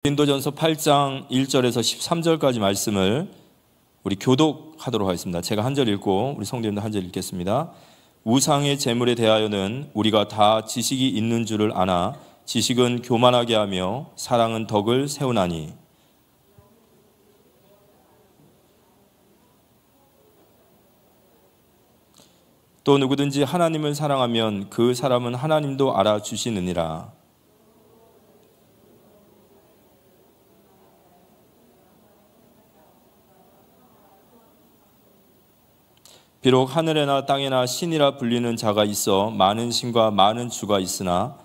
고린도전서 8장 1절에서 13절까지 말씀을 우리 교독하도록 하겠습니다. 제가 한 절 읽고 우리 성도님도 한 절 읽겠습니다. 우상의 제물에 대하여는 우리가 다 지식이 있는 줄을 아나 지식은 교만하게 하며 사랑은 덕을 세우나니 또 누구든지 하나님을 사랑하면 그 사람은 하나님도 알아주시느니라. 비록 하늘에나 땅에나 신이라 불리는 자가 있어 많은 신과 많은 주가 있으나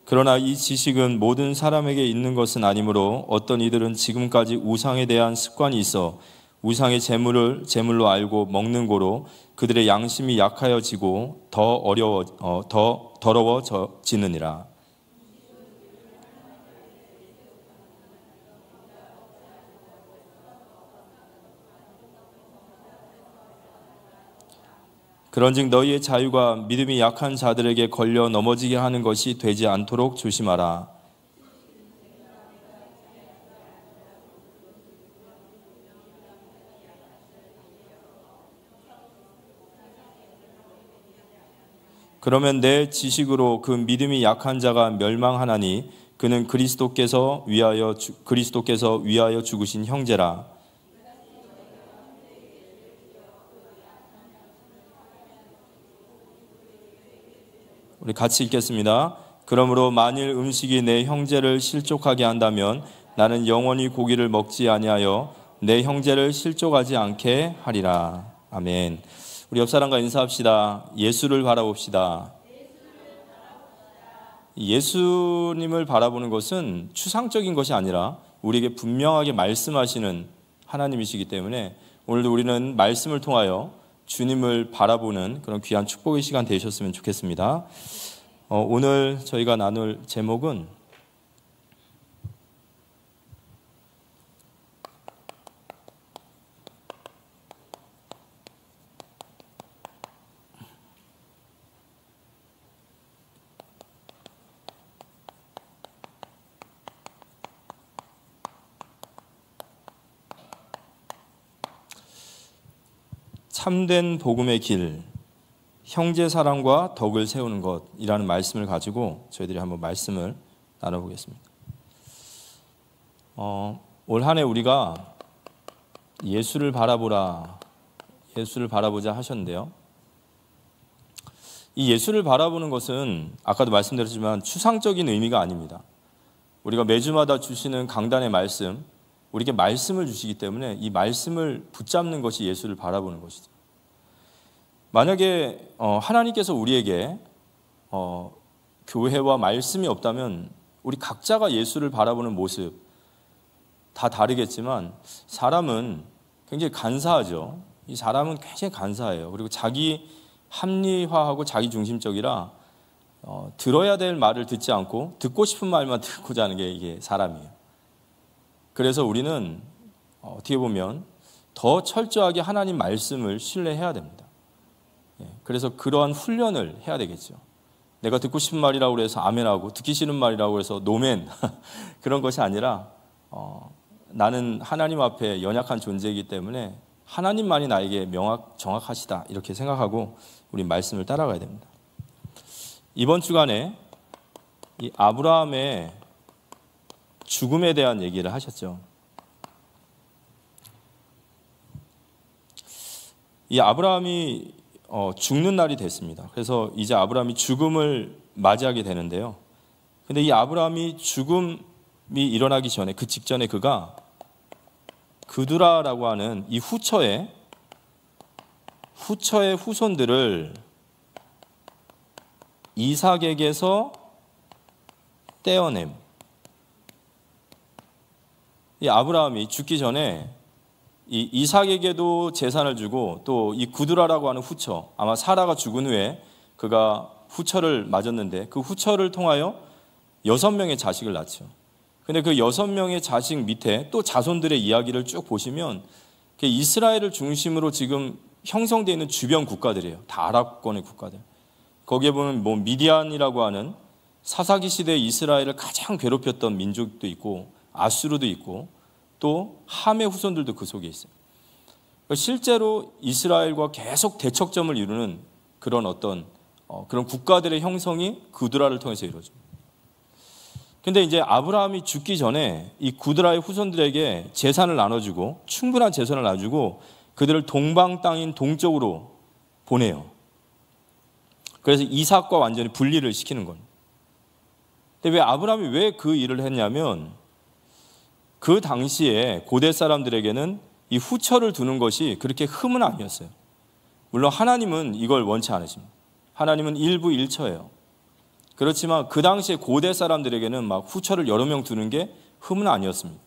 그러나 이 지식은 모든 사람에게 있는 것은 아니므로 어떤 이들은 지금까지 우상에 대한 습관이 있어 우상의 제물로 알고 먹는 고로 그들의 양심이 약하여지고 더 더러워지느니라. 그런즉 너희의 자유가 믿음이 약한 자들에게 걸려 넘어지게 하는 것이 되지 않도록 조심하라. 그러면 내 지식으로 그 믿음이 약한 자가 멸망하나니 그는 그리스도께서 위하여 죽으신 형제라. 우리 같이 읽겠습니다. 그러므로 만일 음식이 내 형제를 실족하게 한다면 나는 영원히 고기를 먹지 아니하여 내 형제를 실족하지 않게 하리라. 아멘. 우리 옆 사람과 인사합시다. 예수를 바라봅시다. 예수님을 바라보는 것은 추상적인 것이 아니라 우리에게 분명하게 말씀하시는 하나님이시기 때문에 오늘도 우리는 말씀을 통하여 주님을 바라보는 그런 귀한 축복의 시간 되셨으면 좋겠습니다. 오늘 저희가 나눌 제목은 참된 복음의 길, 형제 사랑과 덕을 세우는 것이라는 말씀을 가지고 저희들이 한번 말씀을 나눠보겠습니다. 올 한 해 우리가 예수를 바라보라, 예수를 바라보자 하셨는데요. 이 예수를 바라보는 것은 아까도 말씀드렸지만 추상적인 의미가 아닙니다. 우리가 매주마다 주시는 강단의 말씀, 우리에게 말씀을 주시기 때문에 이 말씀을 붙잡는 것이 예수를 바라보는 것이죠. 만약에 하나님께서 우리에게 교회와 말씀이 없다면 우리 각자가 예수를 바라보는 모습 다 다르겠지만 사람은 굉장히 간사하죠. 이 사람은 굉장히 간사해요. 그리고 자기 합리화하고 자기 중심적이라 들어야 될 말을 듣지 않고 듣고 싶은 말만 듣고자 하는 게 이게 사람이에요. 그래서 우리는 어떻게 보면 더 철저하게 하나님 말씀을 신뢰해야 됩니다. 그래서 그러한 훈련을 해야 되겠죠. 내가 듣고 싶은 말이라고 해서 아멘하고 듣기 싫은 말이라고 해서 노멘 그런 것이 아니라 나는 하나님 앞에 연약한 존재이기 때문에 하나님만이 나에게 정확하시다 이렇게 생각하고 우리 말씀을 따라가야 됩니다. 이번 주간에 이 아브라함의 죽음에 대한 얘기를 하셨죠. 이 아브라함이 죽는 날이 됐습니다. 그래서 이제 아브라함이 죽음을 맞이하게 되는데요. 근데 이 아브라함이 죽음이 일어나기 전에 그 직전에 그가 그두라라고 하는 이 후처의 후손들을 이삭에게서 떼어냄. 이 아브라함이 죽기 전에 이 이삭에게도 재산을 주고 또 이 구두라라고 하는 후처, 아마 사라가 죽은 후에 그가 후처를 맞았는데 그 후처를 통하여 6명의 자식을 낳죠. 근데 그 6명의 자식 밑에 또 자손들의 이야기를 쭉 보시면 이스라엘을 중심으로 지금 형성되어 있는 주변 국가들이에요. 다 아랍권의 국가들. 거기에 보면 뭐 미디안이라고 하는 사사기 시대 이스라엘을 가장 괴롭혔던 민족도 있고 아수르도 있고 또 함의 후손들도 그 속에 있어요. 실제로 이스라엘과 계속 대척점을 이루는 그런 그런 국가들의 형성이 구드라를 통해서 이루어집니다. 근데 이제 아브라함이 죽기 전에 이 구드라의 후손들에게 재산을 나눠주고 충분한 재산을 나눠주고 그들을 동방 땅인 동쪽으로 보내요. 그래서 이삭과 완전히 분리를 시키는 겁니다. 근데 왜 아브라함이 왜 그 일을 했냐면 그 당시에 고대 사람들에게는 이 후처를 두는 것이 그렇게 흠은 아니었어요. 물론 하나님은 이걸 원치 않으십니다. 하나님은 일부 일처예요. 그렇지만 그 당시에 고대 사람들에게는 막 후처를 여러 명 두는 게 흠은 아니었습니다.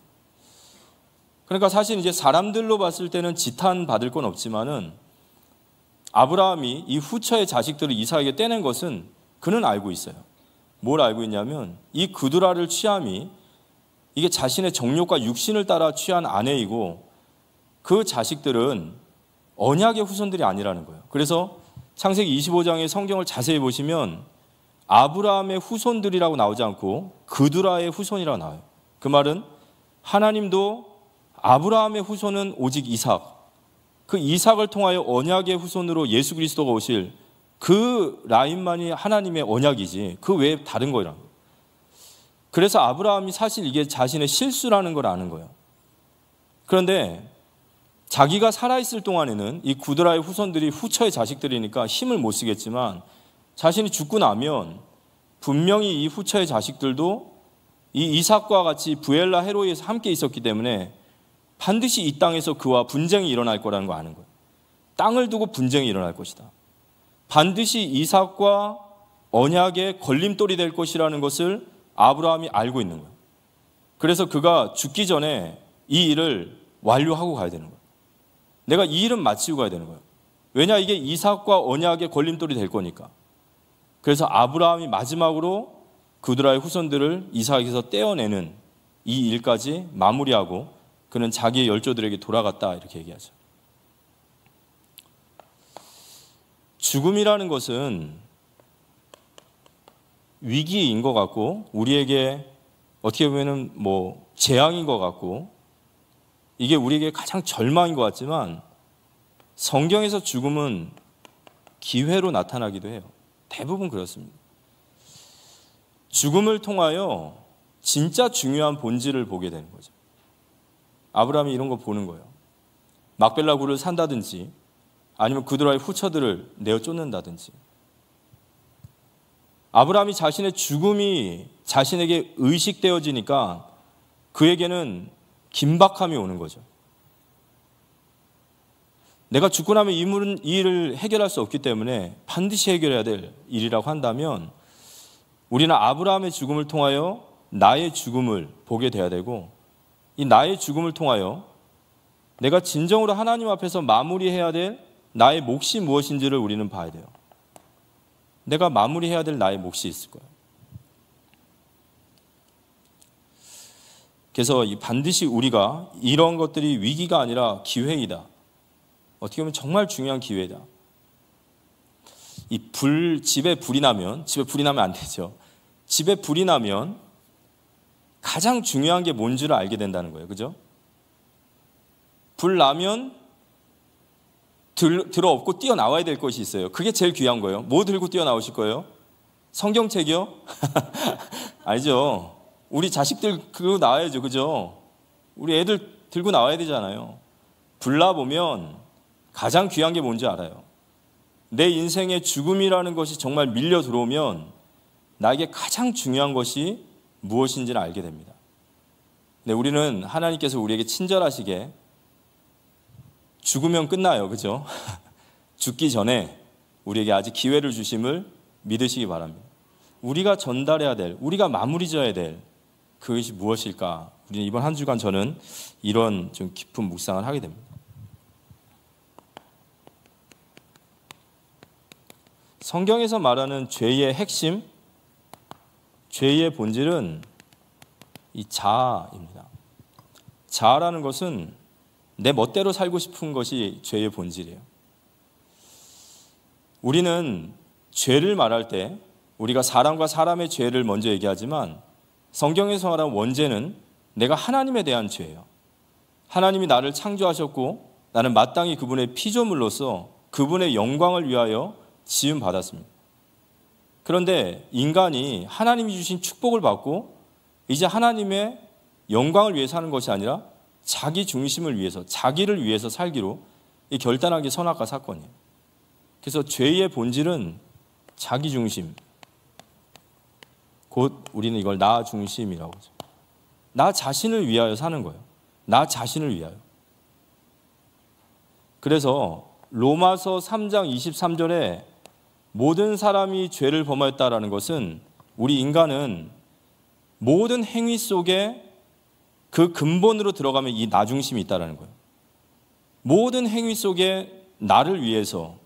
그러니까 사실 이제 사람들로 봤을 때는 지탄 받을 건 없지만은 아브라함이 이 후처의 자식들을 이삭에게 떼낸 것은 그는 알고 있어요. 뭘 알고 있냐면 이 구드라를 취함이 이게 자신의 정욕과 육신을 따라 취한 아내이고 그 자식들은 언약의 후손들이 아니라는 거예요. 그래서 창세기 25장의 성경을 자세히 보시면 아브라함의 후손들이라고 나오지 않고 그두라의 후손이라고 나와요. 그 말은 하나님도 아브라함의 후손은 오직 이삭, 그 이삭을 통하여 언약의 후손으로 예수 그리스도가 오실 그 라인만이 하나님의 언약이지 그 외에 다른 거라는 거예요. 그래서 아브라함이 사실 이게 자신의 실수라는 걸 아는 거예요. 그런데 자기가 살아있을 동안에는 이 구드라의 후손들이 후처의 자식들이니까 힘을 못 쓰겠지만 자신이 죽고 나면 분명히 이 후처의 자식들도 이 이삭과 같이 부엘라 헤로이에서 함께 있었기 때문에 반드시 이 땅에서 그와 분쟁이 일어날 거라는 거 아는 거예요. 땅을 두고 분쟁이 일어날 것이다. 반드시 이삭과 언약의 걸림돌이 될 것이라는 것을 아브라함이 알고 있는 거예요. 그래서 그가 죽기 전에 이 일을 완료하고 가야 되는 거예요. 내가 이 일은 마치고 가야 되는 거예요. 왜냐, 이게 이삭과 언약의 걸림돌이 될 거니까. 그래서 아브라함이 마지막으로 그드라의 후손들을 이삭에게서 떼어내는 이 일까지 마무리하고 그는 자기의 열조들에게 돌아갔다 이렇게 얘기하죠. 죽음이라는 것은 위기인 것 같고 우리에게 어떻게 보면 뭐 재앙인 것 같고 이게 우리에게 가장 절망인 것 같지만 성경에서 죽음은 기회로 나타나기도 해요. 대부분 그렇습니다. 죽음을 통하여 진짜 중요한 본질을 보게 되는 거죠. 아브라함이 이런 거 보는 거예요. 막벨라 굴을 산다든지 아니면 그드라의 후처들을 내어 쫓는다든지 아브라함이 자신의 죽음이 자신에게 의식되어지니까 그에게는 긴박함이 오는 거죠. 내가 죽고 나면 이 일을 해결할 수 없기 때문에 반드시 해결해야 될 일이라고 한다면 우리는 아브라함의 죽음을 통하여 나의 죽음을 보게 돼야 되고 이 나의 죽음을 통하여 내가 진정으로 하나님 앞에서 마무리해야 될 나의 몫이 무엇인지를 우리는 봐야 돼요. 내가 마무리해야 될 나의 몫이 있을 거예요. 그래서 반드시 우리가 이런 것들이 위기가 아니라 기회이다. 어떻게 보면 정말 중요한 기회다. 집에 불이 나면 안 되죠. 집에 불이 나면 가장 중요한 게 뭔지를 알게 된다는 거예요. 그죠? 불 나면 들어엎고 뛰어나와야 될 것이 있어요. 그게 제일 귀한 거예요. 뭐 들고 뛰어나오실 거예요? 성경책이요? 아니죠. 우리 자식들 들고 나와야죠. 그죠? 우리 애들 들고 나와야 되잖아요. 불나보면 가장 귀한 게 뭔지 알아요. 내 인생의 죽음이라는 것이 정말 밀려 들어오면 나에게 가장 중요한 것이 무엇인지를 알게 됩니다. 근데 우리는 하나님께서 우리에게 친절하시게 죽으면 끝나요. 그죠? 죽기 전에 우리에게 아직 기회를 주심을 믿으시기 바랍니다. 우리가 전달해야 될, 우리가 마무리 지어야 될 그것이 무엇일까? 우리는 이번 한 주간 저는 이런 좀 깊은 묵상을 하게 됩니다. 성경에서 말하는 죄의 핵심, 죄의 본질은 이 자아입니다. 자아라는 것은 내 멋대로 살고 싶은 것이 죄의 본질이에요. 우리는 죄를 말할 때 우리가 사람과 사람의 죄를 먼저 얘기하지만 성경에서 말하는 원죄는 내가 하나님에 대한 죄예요. 하나님이 나를 창조하셨고 나는 마땅히 그분의 피조물로서 그분의 영광을 위하여 지음 받았습니다. 그런데 인간이 하나님이 주신 축복을 받고 이제 하나님의 영광을 위해 사는 것이 아니라 자기 중심을 위해서, 자기를 위해서 살기로 이 결단하기 선악과 사건이에요. 그래서 죄의 본질은 자기 중심, 곧 우리는 이걸 나 중심이라고 하죠. 나 자신을 위하여 사는 거예요. 나 자신을 위하여. 그래서 로마서 3장 23절에 모든 사람이 죄를 범하였다라는 것은 우리 인간은 모든 행위 속에 그 근본으로 들어가면 이 나 중심이 있다는 거예요. 모든 행위 속에 나를 위해서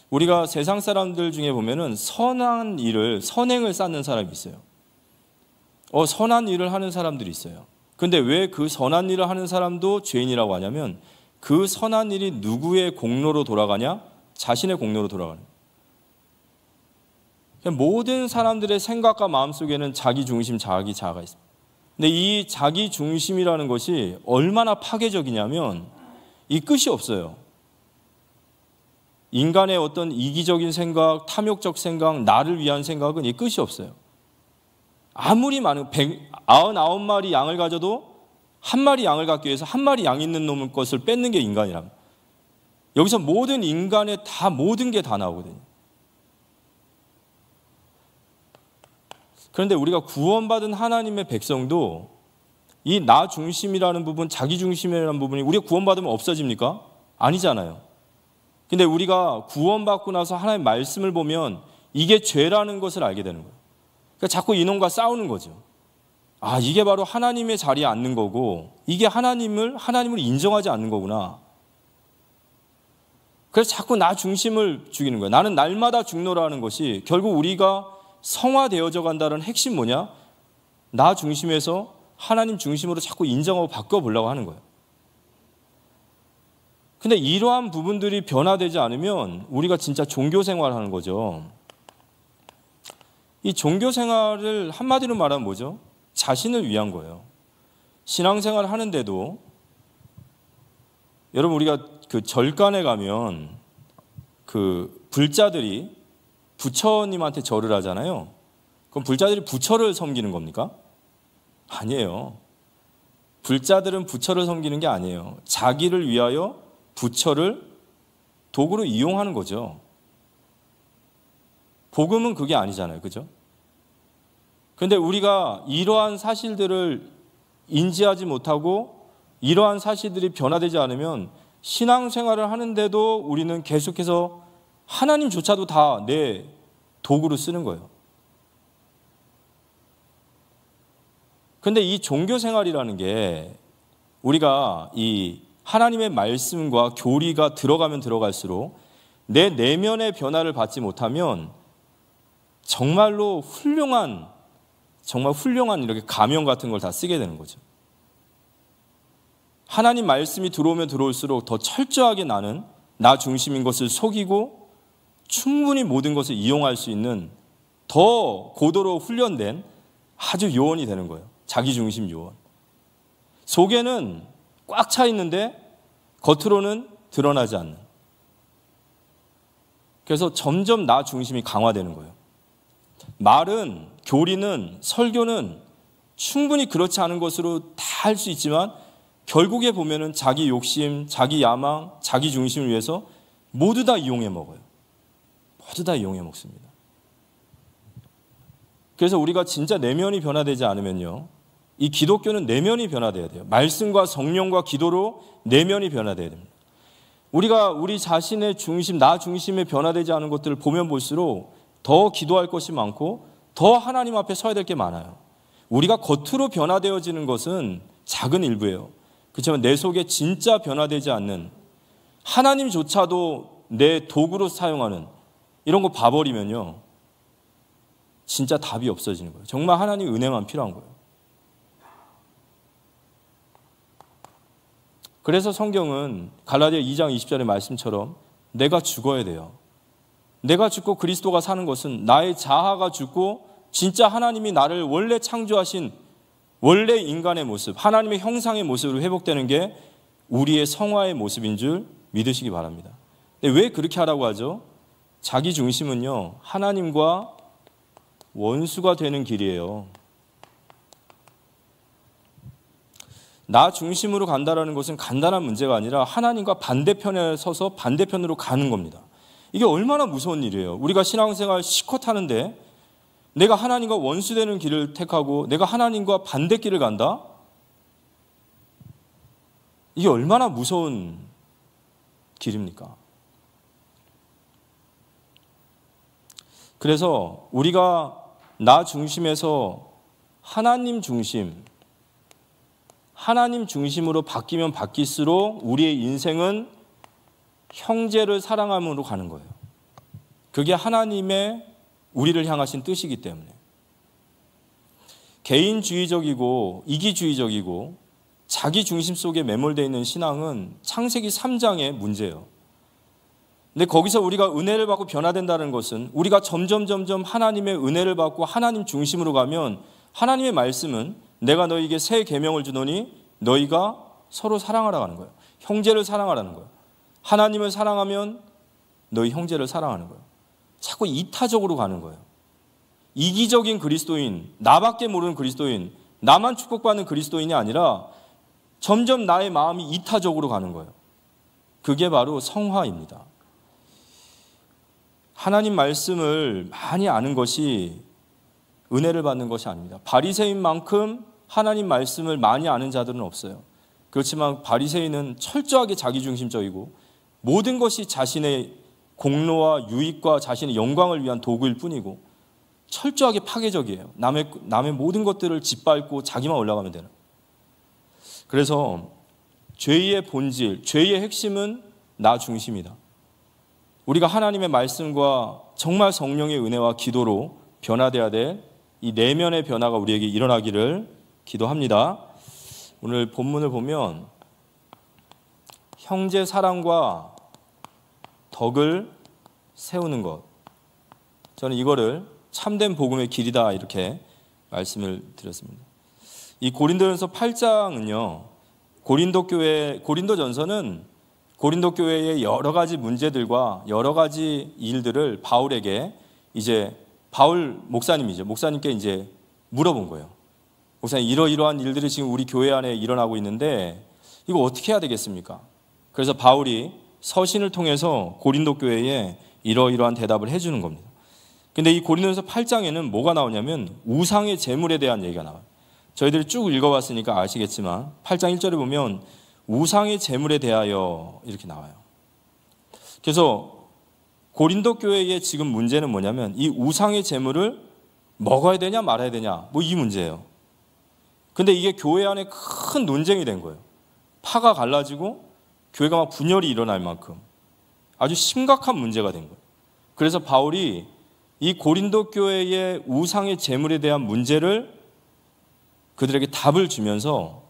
우리가 세상 사람들 중에 보면은 선한 일을, 선행을 쌓는 사람이 있어요. 선한 일을 하는 사람들이 있어요. 근데 왜 그 선한 일을 하는 사람도 죄인이라고 하냐면 그 선한 일이 누구의 공로로 돌아가냐? 자신의 공로로 돌아가는 거예요. 모든 사람들의 생각과 마음속에는 자기 중심, 자기 자아가 있습니다. 근데 이 자기 중심이라는 것이 얼마나 파괴적이냐면 이 끝이 없어요. 인간의 어떤 이기적인 생각, 탐욕적 생각, 나를 위한 생각은 이 끝이 없어요. 아무리 많은 99마리 양을 가져도 한 마리 양을 갖기 위해서 한 마리 양 있는 놈의 것을 뺏는 게 인간이랍니다. 여기서 모든 인간의 다 모든 게 다 나오거든요. 그런데 우리가 구원받은 하나님의 백성도 이 나 중심이라는 부분, 자기 중심이라는 부분이 우리가 구원받으면 없어집니까? 아니잖아요. 근데 우리가 구원받고 나서 하나님의 말씀을 보면 이게 죄라는 것을 알게 되는 거예요. 그러니까 자꾸 이놈과 싸우는 거죠. 아, 이게 바로 하나님의 자리에 앉는 거고 이게 하나님을 인정하지 않는 거구나. 그래서 자꾸 나 중심을 죽이는 거예요. 나는 날마다 죽노라는 것이 결국 우리가 성화되어져 간다는 핵심 뭐냐? 나 중심에서 하나님 중심으로 자꾸 인정하고 바꿔보려고 하는 거예요. 근데 이러한 부분들이 변화되지 않으면 우리가 진짜 종교생활을 하는 거죠. 이 종교생활을 한마디로 말하면 뭐죠? 자신을 위한 거예요. 신앙생활을 하는데도 여러분 우리가 그 절간에 가면 그 불자들이 부처님한테 절을 하잖아요. 그럼 불자들이 부처를 섬기는 겁니까? 아니에요. 불자들은 부처를 섬기는 게 아니에요. 자기를 위하여 부처를 도구로 이용하는 거죠. 복음은 그게 아니잖아요. 그죠? 그런데 우리가 이러한 사실들을 인지하지 못하고 이러한 사실들이 변화되지 않으면 신앙생활을 하는데도 우리는 계속해서 하나님조차도 다 내 도구로 쓰는 거예요. 그런데 이 종교생활이라는 게 우리가 이 하나님의 말씀과 교리가 들어가면 들어갈수록 내 내면의 변화를 받지 못하면 정말로 훌륭한 이렇게 가면 같은 걸 다 쓰게 되는 거죠. 하나님 말씀이 들어오면 들어올수록 더 철저하게 나는 나 중심인 것을 속이고 충분히 모든 것을 이용할 수 있는 더 고도로 훈련된 아주 요원이 되는 거예요. 자기 중심 요원. 속에는 꽉 차 있는데 겉으로는 드러나지 않는. 그래서 점점 나 중심이 강화되는 거예요. 말은, 교리는, 설교는 충분히 그렇지 않은 것으로 다 할 수 있지만 결국에 보면은 자기 욕심, 자기 야망, 자기 중심을 위해서 모두 다 이용해 먹어요. 모두 다 이용해 먹습니다. 그래서 우리가 진짜 내면이 변화되지 않으면요, 이 기독교는 내면이 변화돼야 돼요. 말씀과 성령과 기도로 내면이 변화돼야 됩니다. 우리가 우리 자신의 중심, 나 중심에 변화되지 않은 것들을 보면 볼수록 더 기도할 것이 많고 더 하나님 앞에 서야 될 게 많아요. 우리가 겉으로 변화되어지는 것은 작은 일부예요. 그렇지만 내 속에 진짜 변화되지 않는, 하나님조차도 내 도구로 사용하는 이런 거 봐버리면요, 진짜 답이 없어지는 거예요. 정말 하나님 은혜만 필요한 거예요. 그래서 성경은 갈라디아 2장 20절의 말씀처럼 내가 죽어야 돼요. 내가 죽고 그리스도가 사는 것은 나의 자아가 죽고 진짜 하나님이 나를 원래 창조하신 원래 인간의 모습, 하나님의 형상의 모습으로 회복되는 게 우리의 성화의 모습인 줄 믿으시기 바랍니다. 근데 왜 그렇게 하라고 하죠? 자기 중심은요, 하나님과 원수가 되는 길이에요. 나 중심으로 간다라는 것은 간단한 문제가 아니라 하나님과 반대편에 서서 반대편으로 가는 겁니다. 이게 얼마나 무서운 일이에요. 우리가 신앙생활 실컷 하는데 내가 하나님과 원수되는 길을 택하고 내가 하나님과 반대길을 간다? 이게 얼마나 무서운 길입니까? 그래서 우리가 나 중심에서 하나님 중심으로 바뀌면 바뀔수록 우리의 인생은 형제를 사랑함으로 가는 거예요. 그게 하나님의 우리를 향하신 뜻이기 때문에. 개인주의적이고 이기주의적이고 자기 중심 속에 매몰되어 있는 신앙은 창세기 3장의 문제예요. 근데 거기서 우리가 은혜를 받고 변화된다는 것은 우리가 점점 하나님의 은혜를 받고 하나님 중심으로 가면 하나님의 말씀은 내가 너희에게 새 계명을 주노니 너희가 서로 사랑하라는 거예요. 형제를 사랑하라는 거예요. 하나님을 사랑하면 너희 형제를 사랑하는 거예요. 자꾸 이타적으로 가는 거예요. 이기적인 그리스도인, 나밖에 모르는 그리스도인, 나만 축복받는 그리스도인이 아니라 점점 나의 마음이 이타적으로 가는 거예요. 그게 바로 성화입니다. 하나님 말씀을 많이 아는 것이 은혜를 받는 것이 아닙니다. 바리새인만큼 하나님 말씀을 많이 아는 자들은 없어요. 그렇지만 바리새인은 철저하게 자기중심적이고 모든 것이 자신의 공로와 유익과 자신의 영광을 위한 도구일 뿐이고 철저하게 파괴적이에요. 남의 모든 것들을 짓밟고 자기만 올라가면 되는. 그래서 죄의 본질, 죄의 핵심은 나 중심이다. 우리가 하나님의 말씀과 정말 성령의 은혜와 기도로 변화되어야 될 이 내면의 변화가 우리에게 일어나기를 기도합니다. 오늘 본문을 보면 형제 사랑과 덕을 세우는 것, 저는 이거를 참된 복음의 길이다 이렇게 말씀을 드렸습니다. 이 고린도전서 8장은요, 고린도전서는 고린도 교회의 여러 가지 문제들과 여러 가지 일들을 바울에게 이제 바울 목사님께 이제 물어본 거예요. 목사님, 이러이러한 일들이 지금 우리 교회 안에 일어나고 있는데 이거 어떻게 해야 되겠습니까? 그래서 바울이 서신을 통해서 고린도 교회에 이러이러한 대답을 해주는 겁니다. 근데 이 고린도전서 8장에는 뭐가 나오냐면 우상의 제물에 대한 얘기가 나와요. 저희들이 쭉 읽어봤으니까 아시겠지만 8장 1절에 보면 우상의 제물에 대하여 이렇게 나와요. 그래서 고린도 교회의 지금 문제는 뭐냐면 이 우상의 제물을 먹어야 되냐 말아야 되냐 뭐 이 문제예요. 근데 이게 교회 안에 큰 논쟁이 된 거예요. 파가 갈라지고 교회가 막 분열이 일어날 만큼 아주 심각한 문제가 된 거예요. 그래서 바울이 이 고린도 교회의 우상의 제물에 대한 문제를 그들에게 답을 주면서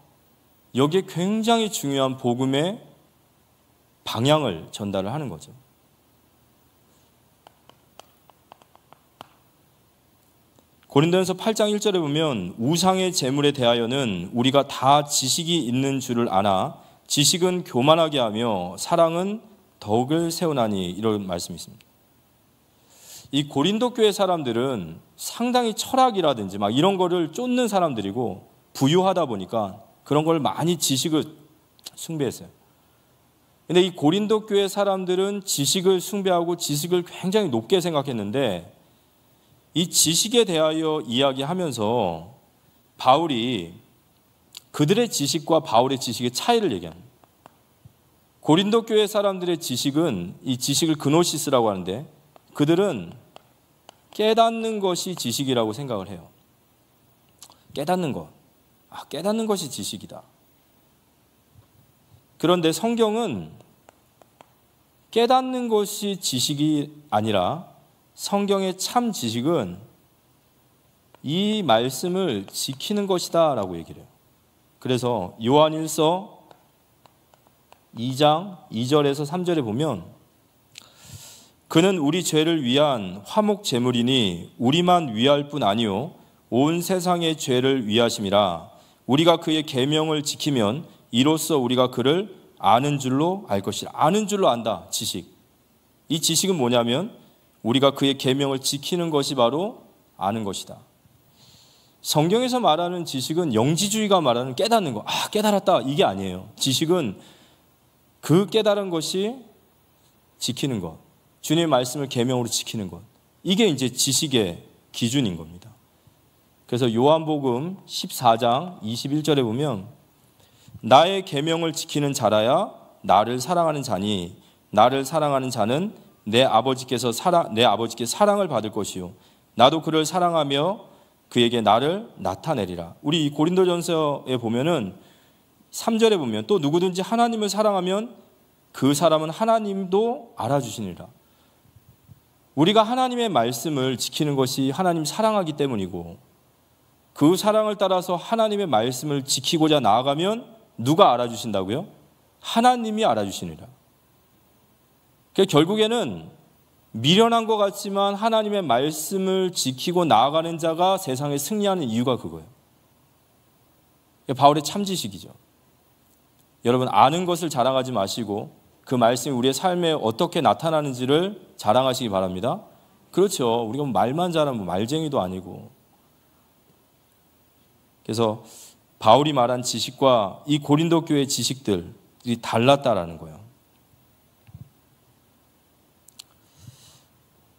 여기에 굉장히 중요한 복음의 방향을 전달을 하는 거죠. 고린도전서 8장 1절에 보면 우상의 제물에 대하여는 우리가 다 지식이 있는 줄을 아나 지식은 교만하게 하며 사랑은 덕을 세우나니 이런 말씀이 있습니다. 이 고린도 교회 사람들은 상당히 철학이라든지 막 이런 거를 쫓는 사람들이고 부유하다 보니까 그런 걸 많이 지식을 숭배했어요. 근데 이 고린도 교회 사람들은 지식을 숭배하고 지식을 굉장히 높게 생각했는데 이 지식에 대하여 이야기하면서 바울이 그들의 지식과 바울의 지식의 차이를 얘기합니다. 고린도 교회 사람들의 지식은 이 지식을 그노시스라고 하는데 그들은 깨닫는 것이 지식이라고 생각을 해요. 깨닫는 것. 깨닫는 것이 지식이다. 그런데 성경은 깨닫는 것이 지식이 아니라 성경의 참 지식은 이 말씀을 지키는 것이다 라고 얘기를 해요. 그래서 요한 1서 2장 2절에서 3절에 보면 그는 우리 죄를 위한 화목 제물이니 우리만 위할 뿐 아니요 온 세상의 죄를 위하심이라. 우리가 그의 계명을 지키면 이로써 우리가 그를 아는 줄로 알 것이라. 아는 줄로 안다. 지식. 이 지식은 뭐냐면 우리가 그의 계명을 지키는 것이 바로 아는 것이다. 성경에서 말하는 지식은 영지주의가 말하는 깨닫는 거. 깨달았다. 이게 아니에요. 지식은 그 깨달은 것이 지키는 것. 주님의 말씀을 계명으로 지키는 것. 이게 이제 지식의 기준인 겁니다. 그래서 요한복음 14장 21절에 보면 나의 계명을 지키는 자라야 나를 사랑하는 자니 나를 사랑하는 자는 내 아버지께 사랑을 받을 것이요 나도 그를 사랑하며 그에게 나를 나타내리라. 우리 고린도전서에 보면은 3절에 보면 또 누구든지 하나님을 사랑하면 그 사람은 하나님도 알아주시니라. 우리가 하나님의 말씀을 지키는 것이 하나님 사랑하기 때문이고 그 사랑을 따라서 하나님의 말씀을 지키고자 나아가면 누가 알아주신다고요? 하나님이 알아주시니라. 결국에는 미련한 것 같지만 하나님의 말씀을 지키고 나아가는 자가 세상에 승리하는 이유가 그거예요. 바울의 참지식이죠. 여러분 아는 것을 자랑하지 마시고 그 말씀이 우리의 삶에 어떻게 나타나는지를 자랑하시기 바랍니다. 그렇죠. 우리가 말만 잘하면 말쟁이도 아니고. 그래서 바울이 말한 지식과 이 고린도 교회의 지식들이 달랐다라는 거예요.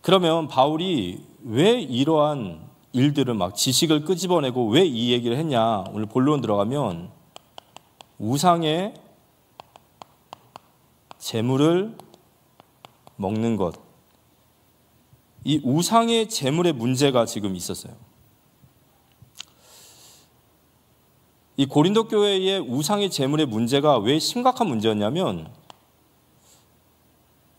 그러면 바울이 왜 이러한 일들을 막 지식을 끄집어내고 왜 이 얘기를 했냐? 오늘 본론 들어가면 우상의 재물을 먹는 것. 이 우상의 재물의 문제가 지금 있었어요. 이 고린도 교회의 우상의 재물의 문제가 왜 심각한 문제였냐면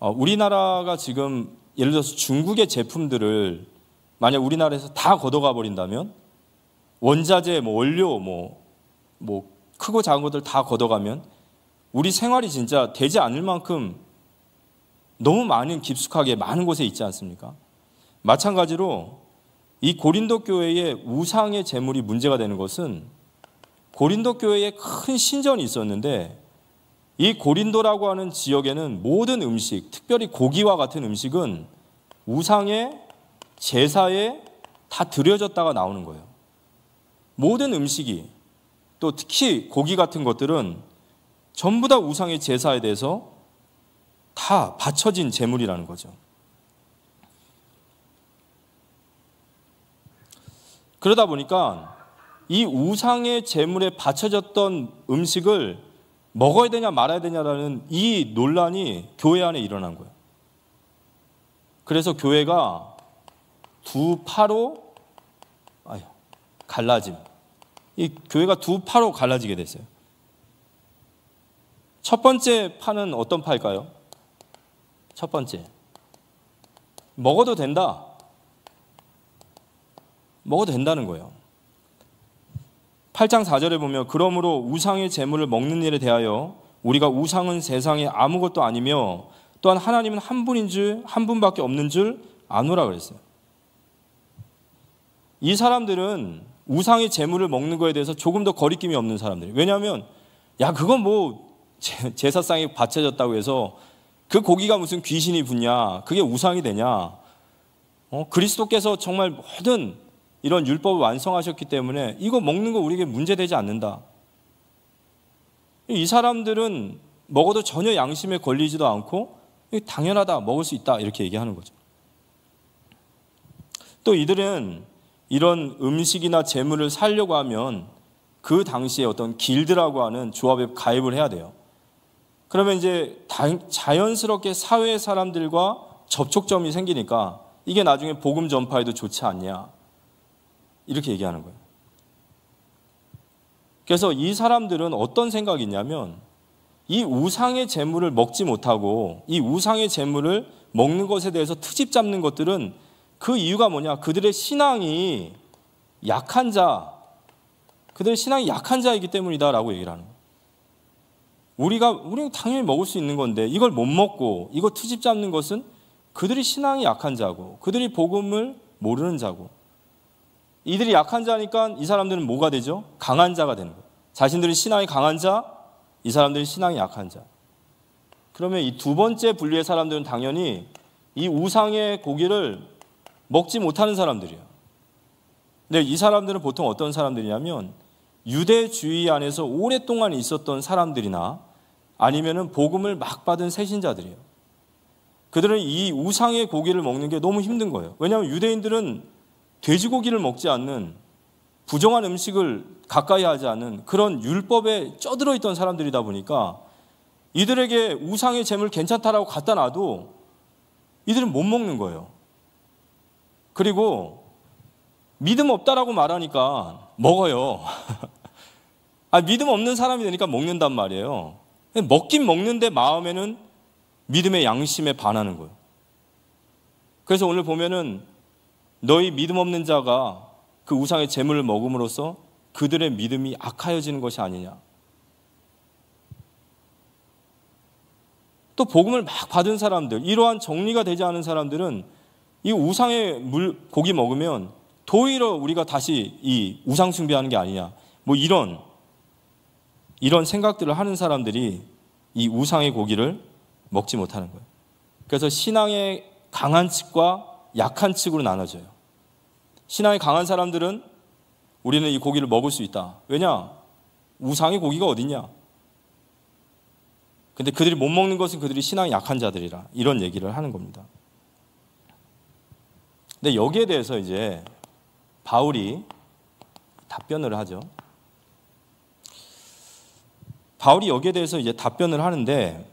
우리나라가 지금 예를 들어서 중국의 제품들을 만약 우리나라에서 다 걷어가 버린다면 원자재, 원료, 크고 작은 것들 다 걷어가면 우리 생활이 진짜 되지 않을 만큼 너무 깊숙하게 많은 곳에 있지 않습니까? 마찬가지로 이 고린도 교회의 우상의 재물이 문제가 되는 것은 고린도 교회에 큰 신전이 있었는데 이 고린도라고 하는 지역에는 모든 음식, 특별히 고기와 같은 음식은 우상의 제사에 다 드려졌다가 나오는 거예요. 모든 음식이 또 특히 고기 같은 것들은 전부 다 우상의 제사에 대해서 다 바쳐진 제물이라는 거죠. 그러다 보니까 이 우상의 제물에 바쳐졌던 음식을 먹어야 되냐 말아야 되냐라는 이 논란이 교회 안에 일어난 거예요. 그래서 교회가 두 파로 갈라짐. 이 교회가 두 파로 갈라지게 됐어요. 첫 번째 파는 어떤 파일까요? 첫 번째. 먹어도 된다. 먹어도 된다는 거예요. 8장 4절에 보면 그러므로 우상의 제물을 먹는 일에 대하여 우리가 우상은 세상에 아무것도 아니며 또한 하나님은 한 분밖에 없는 줄 아노라 그랬어요. 이 사람들은 우상의 제물을 먹는 거에 대해서 조금 더 거리낌이 없는 사람들이에요. 왜냐하면 그건 제사상에 바쳐졌다고 해서 그 고기가 무슨 귀신이 붙냐, 그게 우상이 되냐. 그리스도께서 정말 모든 이런 율법을 완성하셨기 때문에 이거 먹는 거 우리에게 문제되지 않는다. 이 사람들은 먹어도 전혀 양심에 걸리지도 않고 당연하다, 먹을 수 있다 이렇게 얘기하는 거죠. 또 이들은 이런 음식이나 재물을 살려고 하면 그 당시에 어떤 길드라고 하는 조합에 가입을 해야 돼요. 그러면 이제 자연스럽게 사회 사람들과 접촉점이 생기니까 이게 나중에 복음 전파에도 좋지 않냐 이렇게 얘기하는 거예요. 그래서 이 사람들은 어떤 생각이 있냐면 이 우상의 재물을 먹지 못하고 이 우상의 재물을 먹는 것에 대해서 트집 잡는 것들은 그 이유가 뭐냐? 그들의 신앙이 약한 자이기 때문이다라고 얘기를 하는 거예요. 우리가 당연히 먹을 수 있는 건데 이걸 못 먹고 이거 트집 잡는 것은 그들이 신앙이 약한 자고 그들이 복음을 모르는 자고, 이들이 약한 자니까 이 사람들은 뭐가 되죠? 강한 자가 되는 거예요. 자신들은 신앙이 강한 자, 이 사람들은 신앙이 약한 자. 그러면 이 두 번째 분류의 사람들은 당연히 이 우상의 고기를 먹지 못하는 사람들이에요. 근데 이 사람들은 보통 어떤 사람들이냐면 유대주의 안에서 오랫동안 있었던 사람들이나 아니면은 복음을 막 받은 새신자들이에요. 그들은 이 우상의 고기를 먹는 게 너무 힘든 거예요. 왜냐하면 유대인들은 돼지고기를 먹지 않는, 부정한 음식을 가까이 하지 않는 그런 율법에 쪄들어 있던 사람들이다 보니까 이들에게 우상의 재물 괜찮다라고 갖다 놔도 이들은 못 먹는 거예요. 그리고 믿음 없다라고 말하니까 먹어요. 믿음 없는 사람이 되니까 먹는단 말이에요. 먹긴 먹는데 마음에는 믿음의 양심에 반하는 거예요. 그래서 오늘 보면은 너희 믿음 없는 자가 그 우상의 재물을 먹음으로써 그들의 믿음이 악하여지는 것이 아니냐. 또 복음을 막 받은 사람들, 이러한 정리가 되지 않은 사람들은 이 우상의 고기 먹으면 도리어 우리가 다시 이 우상 숭배하는 게 아니냐, 뭐 이런 생각들을 하는 사람들이 이 우상의 고기를 먹지 못하는 거예요. 그래서 신앙의 강한 측과 약한 측으로 나눠져요. 신앙이 강한 사람들은 우리는 이 고기를 먹을 수 있다. 왜냐? 우상의 고기가 어딨냐? 근데 그들이 못 먹는 것은 그들이 신앙이 약한 자들이라, 이런 얘기를 하는 겁니다. 근데 여기에 대해서 이제 바울이 답변을 하죠. 바울이 여기에 대해서 이제 답변을 하는데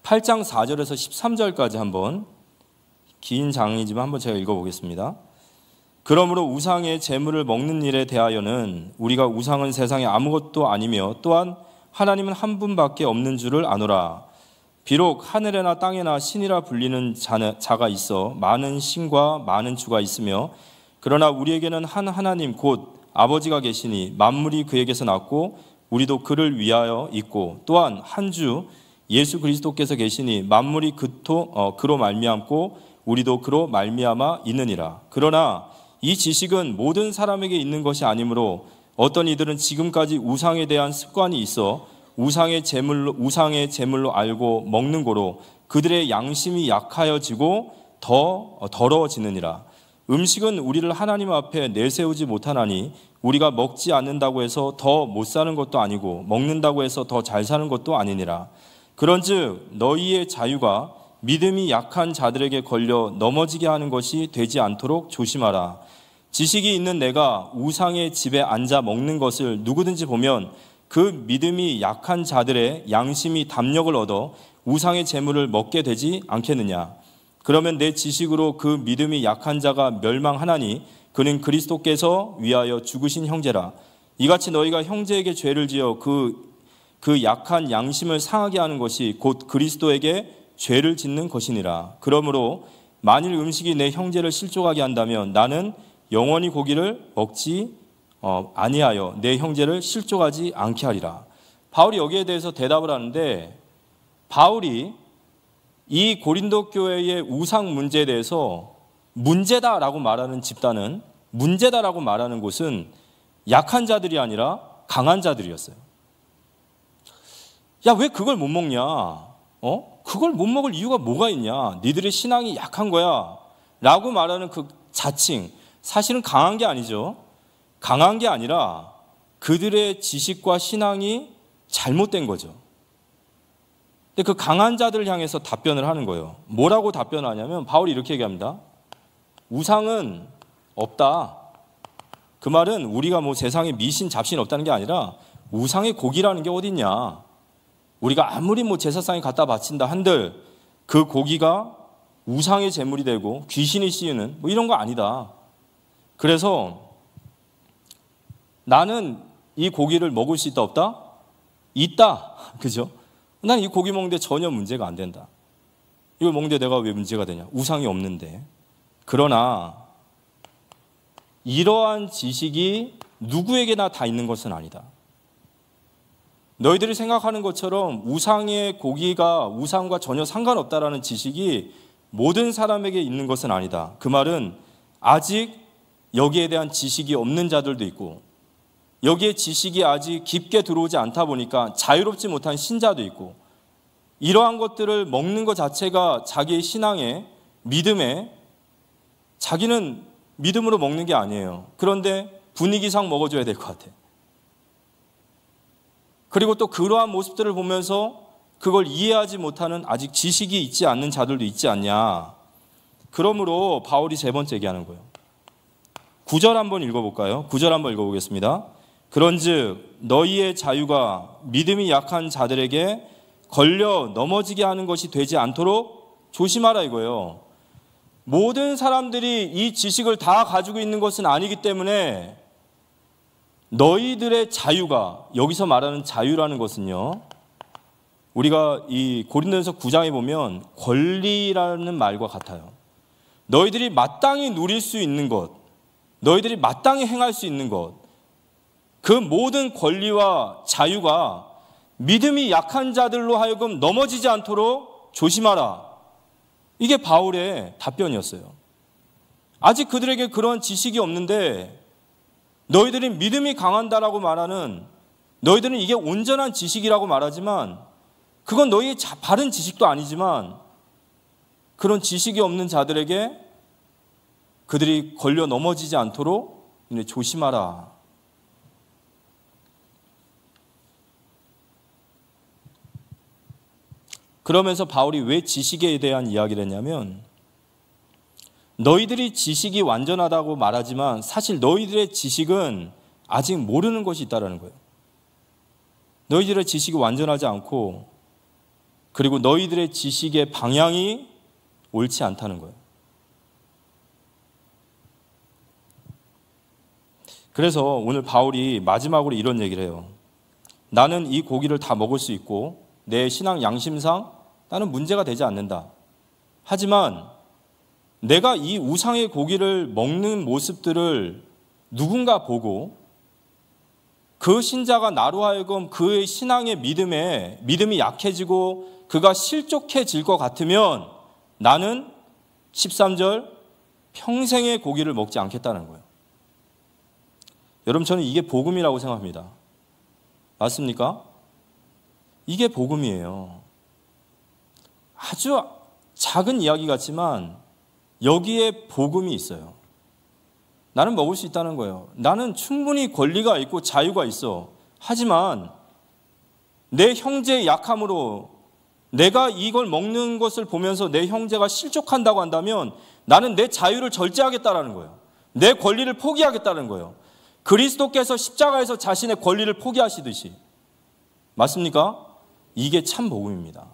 8장 4절에서 13절까지 한번, 긴 장이지만 한번 제가 읽어보겠습니다. 그러므로 우상의 재물을 먹는 일에 대하여는 우리가 우상은 세상에 아무것도 아니며 또한 하나님은 한 분밖에 없는 줄을 아노라. 비록 하늘에나 땅에나 신이라 불리는 자가 있어 많은 신과 많은 주가 있으며, 그러나 우리에게는 한 하나님 곧 아버지가 계시니 만물이 그에게서 났고 우리도 그를 위하여 있고, 또한 한 주 예수 그리스도께서 계시니 만물이 그로 말미암고 우리도 그로 말미암아 있느니라. 그러나 이 지식은 모든 사람에게 있는 것이 아니므로 어떤 이들은 지금까지 우상에 대한 습관이 있어 우상의 제물로 알고 먹는 고로 그들의 양심이 약하여지고 더 더러워지느니라. 음식은 우리를 하나님 앞에 내세우지 못하나니 우리가 먹지 않는다고 해서 더 못 사는 것도 아니고 먹는다고 해서 더 잘 사는 것도 아니니라. 그런즉 너희의 자유가 믿음이 약한 자들에게 걸려 넘어지게 하는 것이 되지 않도록 조심하라. 지식이 있는 내가 우상의 집에 앉아 먹는 것을 누구든지 보면 그 믿음이 약한 자들의 양심이 담력을 얻어 우상의 재물을 먹게 되지 않겠느냐. 그러면 내 지식으로 그 믿음이 약한 자가 멸망하나니 그는 그리스도께서 위하여 죽으신 형제라. 이같이 너희가 형제에게 죄를 지어 그 약한 양심을 상하게 하는 것이 곧 그리스도에게 죄를 짓는 것이니라. 그러므로 만일 음식이 내 형제를 실족하게 한다면 나는 영원히 고기를 먹지 아니하여 내 형제를 실족하지 않게 하리라. 바울이 여기에 대해서 대답을 하는데, 바울이 이 고린도 교회의 우상 문제에 대해서 문제다라고 말하는 집단은, 문제다라고 말하는 곳은 약한 자들이 아니라 강한 자들이었어요. 야, 왜 그걸 못 먹냐? 그걸 못 먹을 이유가 뭐가 있냐? 니들의 신앙이 약한 거야 라고 말하는 그 자칭, 사실은 강한 게 아니죠. 강한 게 아니라 그들의 지식과 신앙이 잘못된 거죠. 근데 그 강한 자들을 향해서 답변을 하는 거예요. 뭐라고 답변하냐면 바울이 이렇게 얘기합니다. 우상은 없다. 그 말은 우리가 뭐 세상에 미신 잡신 없다는 게 아니라 우상의 고기라는 게 어딨냐. 우리가 아무리 뭐 제사상에 갖다 바친다 한들 그 고기가 우상의 제물이 되고 귀신이 씌우는 뭐 이런 거 아니다. 그래서 나는 이 고기를 먹을 수 있다 없다? 있다. 그죠? 난 이 고기 먹는데 전혀 문제가 안 된다. 이걸 먹는데 내가 왜 문제가 되냐? 우상이 없는데. 그러나 이러한 지식이 누구에게나 다 있는 것은 아니다. 너희들이 생각하는 것처럼 우상의 고기가 우상과 전혀 상관없다라는 지식이 모든 사람에게 있는 것은 아니다. 그 말은 아직 여기에 대한 지식이 없는 자들도 있고 여기에 지식이 아직 깊게 들어오지 않다 보니까 자유롭지 못한 신자도 있고 이러한 것들을 먹는 것 자체가 자기의 신앙에 믿음에 자기는 믿음으로 먹는 게 아니에요. 그런데 분위기상 먹어줘야 될 것 같아. 그리고 또 그러한 모습들을 보면서 그걸 이해하지 못하는 아직 지식이 있지 않는 자들도 있지 않냐. 그러므로 바울이 세 번째 얘기하는 거예요. 9절 한번 읽어볼까요? 9절 한번 읽어보겠습니다. 그런즉 너희의 자유가 믿음이 약한 자들에게 걸려 넘어지게 하는 것이 되지 않도록 조심하라 이거예요. 모든 사람들이 이 지식을 다 가지고 있는 것은 아니기 때문에 너희들의 자유가, 여기서 말하는 자유라는 것은요, 우리가 이 고린도전서 9장에 보면 권리라는 말과 같아요. 너희들이 마땅히 누릴 수 있는 것, 너희들이 마땅히 행할 수 있는 것, 그 모든 권리와 자유가 믿음이 약한 자들로 하여금 넘어지지 않도록 조심하라. 이게 바울의 답변이었어요. 아직 그들에게 그런 지식이 없는데 너희들이 믿음이 강한다라고 말하는, 너희들은 이게 온전한 지식이라고 말하지만 그건 너희의 바른 지식도 아니지만 그런 지식이 없는 자들에게 그들이 걸려 넘어지지 않도록 조심하라. 그러면서 바울이 왜 지식에 대한 이야기를 했냐면 너희들이 지식이 완전하다고 말하지만 사실 너희들의 지식은 아직 모르는 것이 있다는 거예요. 너희들의 지식이 완전하지 않고 그리고 너희들의 지식의 방향이 옳지 않다는 거예요. 그래서 오늘 바울이 마지막으로 이런 얘기를 해요. 나는 이 고기를 다 먹을 수 있고 내 신앙 양심상 나는 문제가 되지 않는다. 하지만 내가 이 우상의 고기를 먹는 모습들을 누군가 보고 그 신자가 나로 하여금 그의 신앙의 믿음이 약해지고 그가 실족해질 것 같으면 나는 13절 평생의 고기를 먹지 않겠다는 거예요. 여러분 저는 이게 복음이라고 생각합니다. 맞습니까? 이게 복음이에요. 아주 작은 이야기 같지만 여기에 복음이 있어요. 나는 먹을 수 있다는 거예요. 나는 충분히 권리가 있고 자유가 있어. 하지만 내 형제의 약함으로 내가 이걸 먹는 것을 보면서 내 형제가 실족한다고 한다면 나는 내 자유를 절제하겠다는 거예요. 내 권리를 포기하겠다는 거예요. 그리스도께서 십자가에서 자신의 권리를 포기하시듯이. 맞습니까? 이게 참 복음입니다.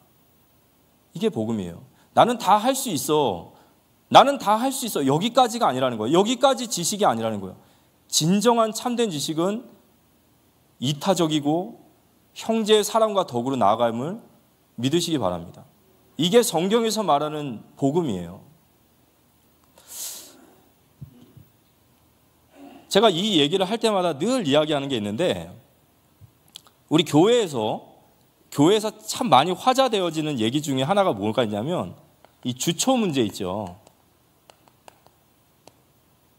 이게 복음이에요. 나는 다 할 수 있어. 나는 다 할 수 있어. 여기까지가 아니라는 거예요. 여기까지 지식이 아니라는 거예요. 진정한 참된 지식은 이타적이고 형제의 사랑과 덕으로 나아감을 믿으시기 바랍니다. 이게 성경에서 말하는 복음이에요. 제가 이 얘기를 할 때마다 늘 이야기하는 게 있는데 우리 교회에서 참 많이 화제되어지는 얘기 중에 하나가 뭐가 있냐면 이 주초 문제 있죠.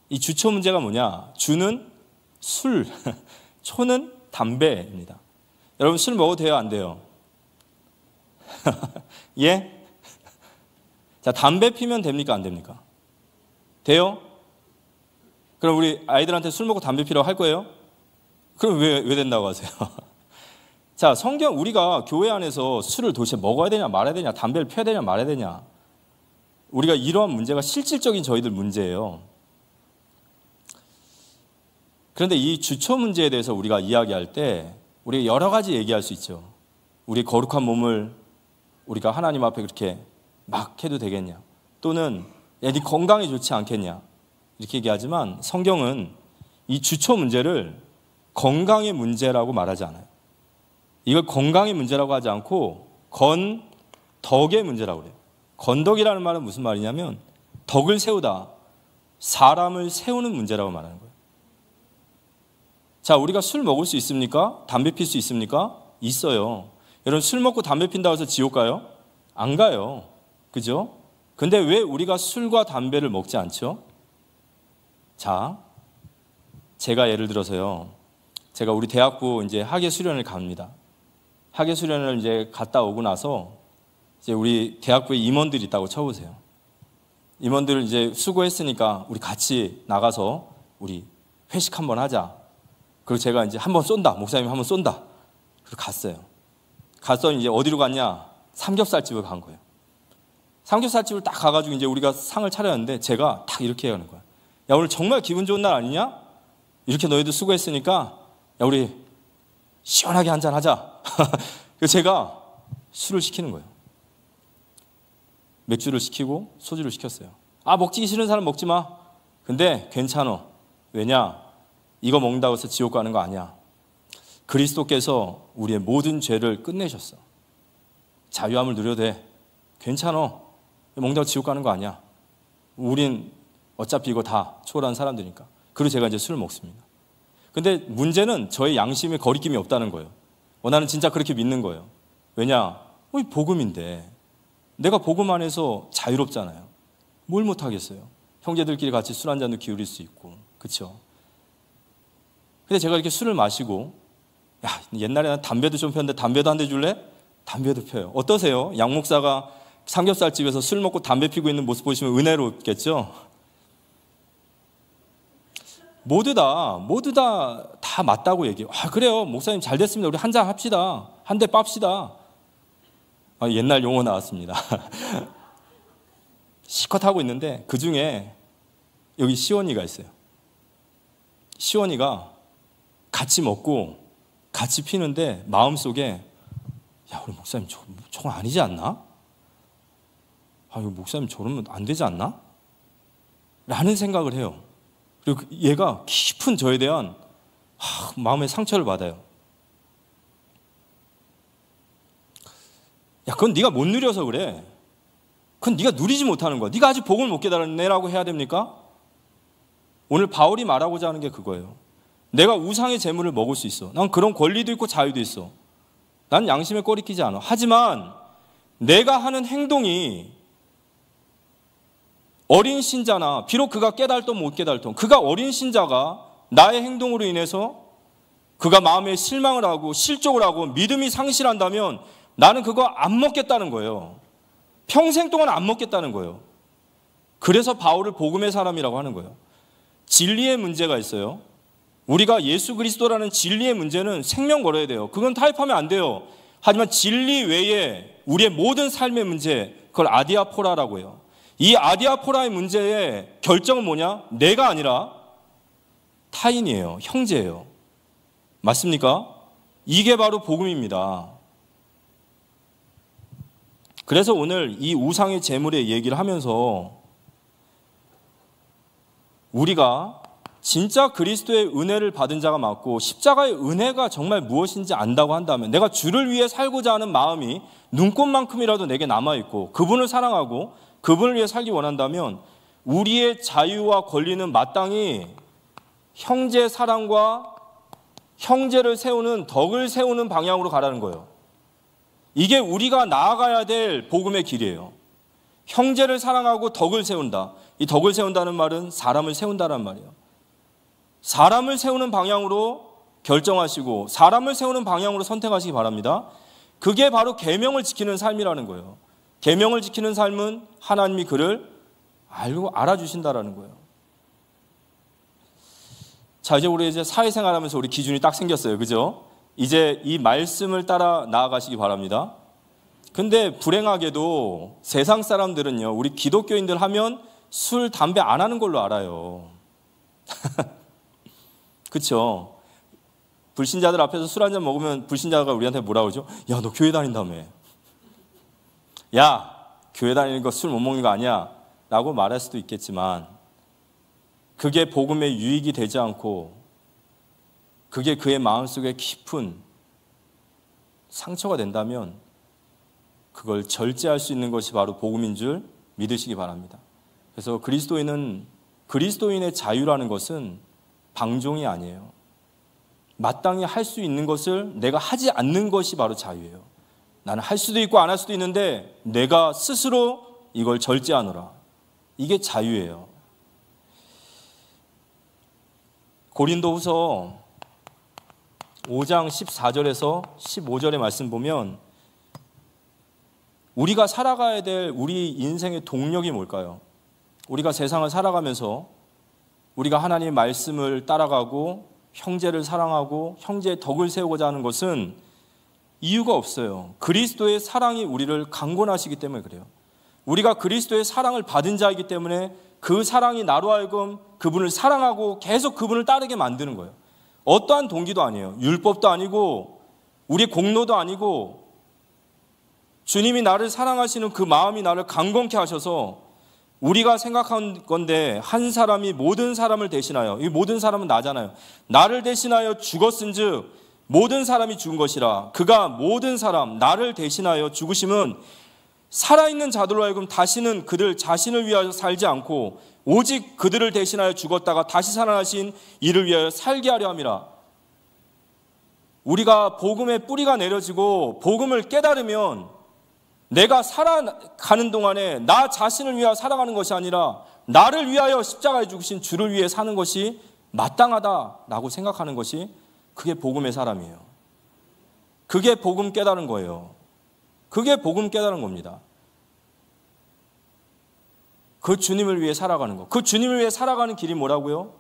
이 주초 문제가 뭐냐? 주는 술, 초는 담배입니다. 여러분 술 먹어도 돼요? 안 돼요? 예? 자, 담배 피면 됩니까? 안 됩니까? 돼요? 그럼 우리 아이들한테 술 먹고 담배 피라고 할 거예요? 그럼 왜 된다고 하세요? 자, 성경 우리가 교회 안에서 술을 도대체 먹어야 되냐 말아야 되냐, 담배를 피워야 되냐 말아야 되냐, 우리가 이러한 문제가 실질적인 저희들 문제예요. 그런데 이 주초 문제에 대해서 우리가 이야기할 때 우리가 여러 가지 얘기할 수 있죠. 우리 거룩한 몸을 우리가 하나님 앞에 그렇게 막 해도 되겠냐, 또는 야, 네 건강에 좋지 않겠냐 이렇게 얘기하지만 성경은 이 주초 문제를 건강의 문제라고 말하지 않아요. 이걸 건강의 문제라고 하지 않고 덕의 문제라고 그래요. 건덕이라는 말은 무슨 말이냐면 덕을 세우다, 사람을 세우는 문제라고 말하는 거예요. 자, 우리가 술 먹을 수 있습니까? 담배 필 수 있습니까? 있어요. 여러분, 술 먹고 담배 핀다고 해서 지옥 가요? 안 가요. 그죠? 근데 왜 우리가 술과 담배를 먹지 않죠? 자, 제가 예를 들어서요. 제가 우리 대학부 이제 학예 수련을 갑니다. 학예 수련을 이제 갔다 오고 나서 이제 우리 대학부에 임원들이 있다고 쳐보세요. 임원들 이제 수고했으니까 우리 같이 나가서 우리 회식 한번 하자. 그리고 제가 이제 한번 쏜다. 목사님 한번 쏜다. 그리고 갔어요. 가서 이제 어디로 갔냐? 삼겹살집을 간 거예요. 삼겹살집을 딱 가가지고 이제 우리가 상을 차렸는데 제가 딱 이렇게 하는 거야. 야, 오늘 정말 기분 좋은 날 아니냐? 이렇게 너희도 수고했으니까 야, 우리 시원하게 한잔 하자. 그래서 제가 술을 시키는 거예요. 맥주를 시키고 소주를 시켰어요. 아, 먹기 싫은 사람 먹지 마. 근데 괜찮아. 왜냐? 이거 먹는다고 해서 지옥 가는 거 아니야. 그리스도께서 우리의 모든 죄를 끝내셨어. 자유함을 누려도 돼. 괜찮아. 먹는다고 지옥 가는 거 아니야. 우린 어차피 이거 다 초월한 사람들이니까. 그리고 제가 이제 술을 먹습니다. 근데 문제는 저의 양심에 거리낌이 없다는 거예요. 나는 진짜 그렇게 믿는 거예요. 왜냐? 복음인데 내가 복음 안에서 자유롭잖아요. 뭘 못하겠어요. 형제들끼리 같이 술 한 잔도 기울일 수 있고. 그렇죠? 근데 제가 이렇게 술을 마시고 야, 옛날에는 담배도 좀 폈는데 담배도 한 대 줄래? 담배도 펴요. 어떠세요? 양 목사가 삼겹살집에서 술 먹고 담배 피고 있는 모습 보시면 은혜롭겠죠? 모두 다 맞다고 얘기해요. 아, 그래요. 목사님 잘 됐습니다. 우리 한잔 합시다. 한 대 빱시다. 아, 옛날 용어 나왔습니다. 시컷 하고 있는데 그 중에 여기 시원이가 있어요. 시원이가 같이 먹고 같이 피는데 마음속에 야, 우리 목사님 저건 아니지 않나? 아, 이거 목사님 저러면 안 되지 않나? 라는 생각을 해요. 그리고 얘가 깊은 저에 대한 마음의 상처를 받아요. 야, 그건 네가 못 누려서 그래. 그건 네가 누리지 못하는 거야. 네가 아직 복음을 못 깨달았네라고 해야 됩니까? 오늘 바울이 말하고자 하는 게 그거예요. 내가 우상의 재물을 먹을 수 있어. 난 그런 권리도 있고 자유도 있어. 난 양심에 꼬리 끼지 않아. 하지만 내가 하는 행동이 어린 신자나 비록 그가 깨달던 못 깨달던 그가 어린 신자가 나의 행동으로 인해서 그가 마음에 실망을 하고 실족을 하고 믿음이 상실한다면 나는 그거 안 먹겠다는 거예요. 평생 동안 안 먹겠다는 거예요. 그래서 바울을 복음의 사람이라고 하는 거예요. 진리의 문제가 있어요. 우리가 예수 그리스도라는 진리의 문제는 생명 걸어야 돼요. 그건 타협하면 안 돼요. 하지만 진리 외에 우리의 모든 삶의 문제, 그걸 아디아포라라고 해요. 이 아디아포라의 문제의 결정은 뭐냐? 내가 아니라 타인이에요. 형제예요. 맞습니까? 이게 바로 복음입니다. 그래서 오늘 이 우상의 재물의 얘기를 하면서 우리가 진짜 그리스도의 은혜를 받은 자가 맞고 십자가의 은혜가 정말 무엇인지 안다고 한다면 내가 주를 위해 살고자 하는 마음이 눈꽃만큼이라도 내게 남아있고 그분을 사랑하고 그분을 위해 살기 원한다면 우리의 자유와 권리는 마땅히 형제 사랑과 형제를 세우는 덕을 세우는 방향으로 가라는 거예요. 이게 우리가 나아가야 될 복음의 길이에요. 형제를 사랑하고 덕을 세운다. 이 덕을 세운다는 말은 사람을 세운다는 말이에요. 사람을 세우는 방향으로 결정하시고 사람을 세우는 방향으로 선택하시기 바랍니다. 그게 바로 계명을 지키는 삶이라는 거예요. 계명을 지키는 삶은 하나님이 그를 알아주신다라는 거예요. 자, 이제 우리 사회생활하면서 우리 기준이 딱 생겼어요. 그죠? 이제 이 말씀을 따라 나아가시기 바랍니다. 근데 불행하게도 세상 사람들은요, 우리 기독교인들 하면 술, 담배 안 하는 걸로 알아요. 그렇죠? 불신자들 앞에서 술 한잔 먹으면 불신자가 우리한테 뭐라 그러죠? 야, 너 교회 다닌다며. 야, 교회 다니는 거 술 못 먹는 거 아니야? 라고 말할 수도 있겠지만 그게 복음의 유익이 되지 않고 그게 그의 마음속에 깊은 상처가 된다면 그걸 절제할 수 있는 것이 바로 복음인 줄 믿으시기 바랍니다. 그래서 그리스도인의 자유라는 것은 방종이 아니에요. 마땅히 할 수 있는 것을 내가 하지 않는 것이 바로 자유예요. 나는 할 수도 있고 안 할 수도 있는데 내가 스스로 이걸 절제하노라. 이게 자유예요. 고린도후서 5장 14절에서 15절의 말씀 보면 우리가 살아가야 될 우리 인생의 동력이 뭘까요? 우리가 세상을 살아가면서 우리가 하나님의 말씀을 따라가고 형제를 사랑하고 형제의 덕을 세우고자 하는 것은 이유가 없어요. 그리스도의 사랑이 우리를 강권하시기 때문에 그래요. 우리가 그리스도의 사랑을 받은 자이기 때문에 그 사랑이 나로 하여금 그분을 사랑하고 계속 그분을 따르게 만드는 거예요. 어떠한 동기도 아니에요. 율법도 아니고 우리의 공로도 아니고 주님이 나를 사랑하시는 그 마음이 나를 강건케 하셔서 우리가 생각한 건데 한 사람이 모든 사람을 대신하여, 이 모든 사람은 나잖아요. 나를 대신하여 죽었은즉 모든 사람이 죽은 것이라. 그가 모든 사람 나를 대신하여 죽으심은 살아있는 자들로 하여금 다시는 그들 자신을 위하여 살지 않고 오직 그들을 대신하여 죽었다가 다시 살아나신 이를 위하여 살게 하려 함이라. 우리가 복음의 뿌리가 내려지고 복음을 깨달으면 내가 살아가는 동안에 나 자신을 위하여 살아가는 것이 아니라 나를 위하여 십자가에 죽으신 주를 위해 사는 것이 마땅하다라고 생각하는 것이 그게 복음의 사람이에요. 그게 복음 깨달은 거예요. 그게 복음 깨달은 겁니다. 그 주님을 위해 살아가는 것. 그 주님을 위해 살아가는 길이 뭐라고요?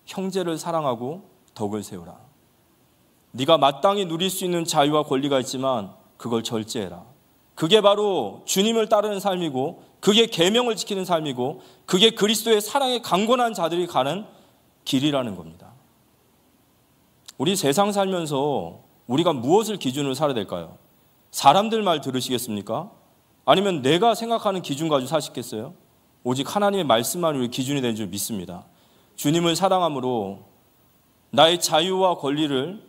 형제를 사랑하고 덕을 세우라. 네가 마땅히 누릴 수 있는 자유와 권리가 있지만 그걸 절제해라. 그게 바로 주님을 따르는 삶이고 그게 계명을 지키는 삶이고 그게 그리스도의 사랑에 강건한 자들이 가는 길이라는 겁니다. 우리 세상 살면서 우리가 무엇을 기준으로 살아야 될까요? 사람들 말 들으시겠습니까? 아니면 내가 생각하는 기준 가지고 사시겠어요? 오직 하나님의 말씀만 우리 기준이 되는 줄 믿습니다. 주님을 사랑함으로 나의 자유와 권리를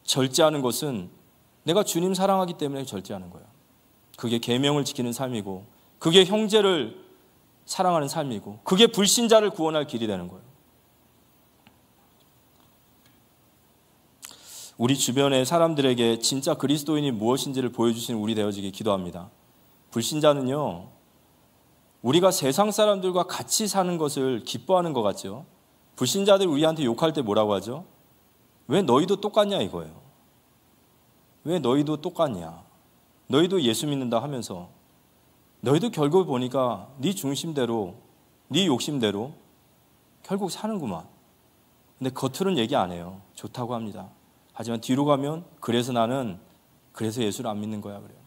절제하는 것은 내가 주님 사랑하기 때문에 절제하는 거예요. 그게 계명을 지키는 삶이고 그게 형제를 사랑하는 삶이고 그게 불신자를 구원할 길이 되는 거예요. 우리 주변의 사람들에게 진짜 그리스도인이 무엇인지를 보여주시는 우리 되어지기 기도합니다. 불신자는요, 우리가 세상 사람들과 같이 사는 것을 기뻐하는 것 같죠. 불신자들이 우리한테 욕할 때 뭐라고 하죠? 왜 너희도 똑같냐 이거예요. 왜 너희도 똑같냐. 너희도 예수 믿는다 하면서 너희도 결국 보니까 네 중심대로 네 욕심대로 결국 사는구만. 근데 겉으로는 얘기 안 해요. 좋다고 합니다. 하지만 뒤로 가면 그래서 예수를 안 믿는 거야 그래요.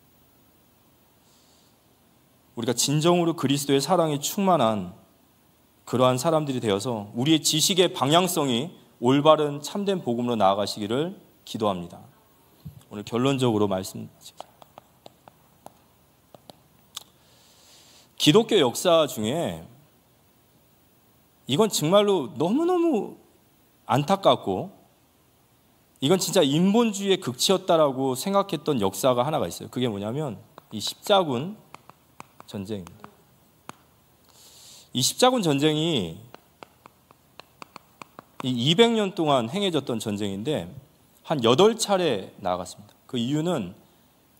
우리가 진정으로 그리스도의 사랑이 충만한 그러한 사람들이 되어서 우리의 지식의 방향성이 올바른 참된 복음으로 나아가시기를 기도합니다. 오늘 결론적으로 말씀드립니다. 기독교 역사 중에 이건 정말로 너무너무 안타깝고 이건 진짜 인본주의의 극치였다라고 생각했던 역사가 하나가 있어요. 그게 뭐냐면 이 십자군 전쟁입니다. 이 십자군 전쟁이 이 200년 동안 행해졌던 전쟁인데 한 8차례 나아갔습니다. 그 이유는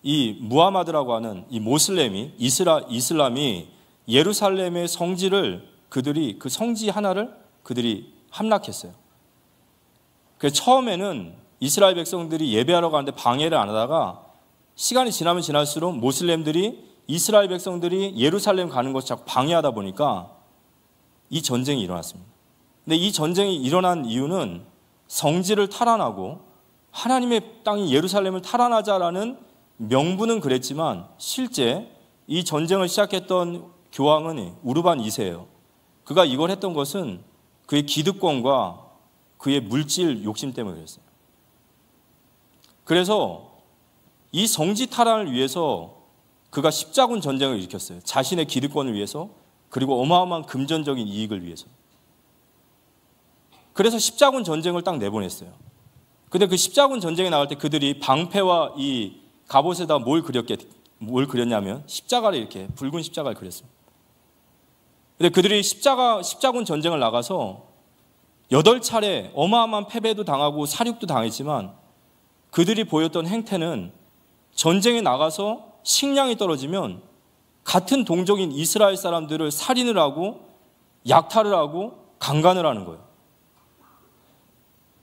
이 무하마드라고 하는 이 모슬렘이 이슬람이 예루살렘의 성지를 그 성지 하나를 그들이 함락했어요. 그래서 처음에는 이스라엘 백성들이 예배하러 가는데 방해를 안 하다가 시간이 지나면 지날수록 모슬렘들이 이스라엘 백성들이 예루살렘 가는 것을 자꾸 방해하다 보니까 이 전쟁이 일어났습니다. 근데 이 전쟁이 일어난 이유는 성지를 탈환하고 하나님의 땅인 예루살렘을 탈환하자라는 명분은 그랬지만 실제 이 전쟁을 시작했던 교황은 우르반 2세예요. 그가 이걸 했던 것은 그의 기득권과 그의 물질 욕심 때문에 그랬어요. 그래서 이 성지 탈환을 위해서 그가 십자군 전쟁을 일으켰어요. 자신의 기득권을 위해서 그리고 어마어마한 금전적인 이익을 위해서. 그래서 십자군 전쟁을 딱 내보냈어요. 근데 그 십자군 전쟁에 나갈 때 그들이 방패와 이 갑옷에다 뭘 그렸냐면 십자가를 이렇게 붉은 십자가를 그렸습니다. 근데 그들이 십자군 전쟁을 나가서 8차례 어마어마한 패배도 당하고 사륙도 당했지만 그들이 보였던 행태는 전쟁에 나가서 식량이 떨어지면 같은 동족인 이스라엘 사람들을 살인을 하고 약탈을 하고 강간을 하는 거예요.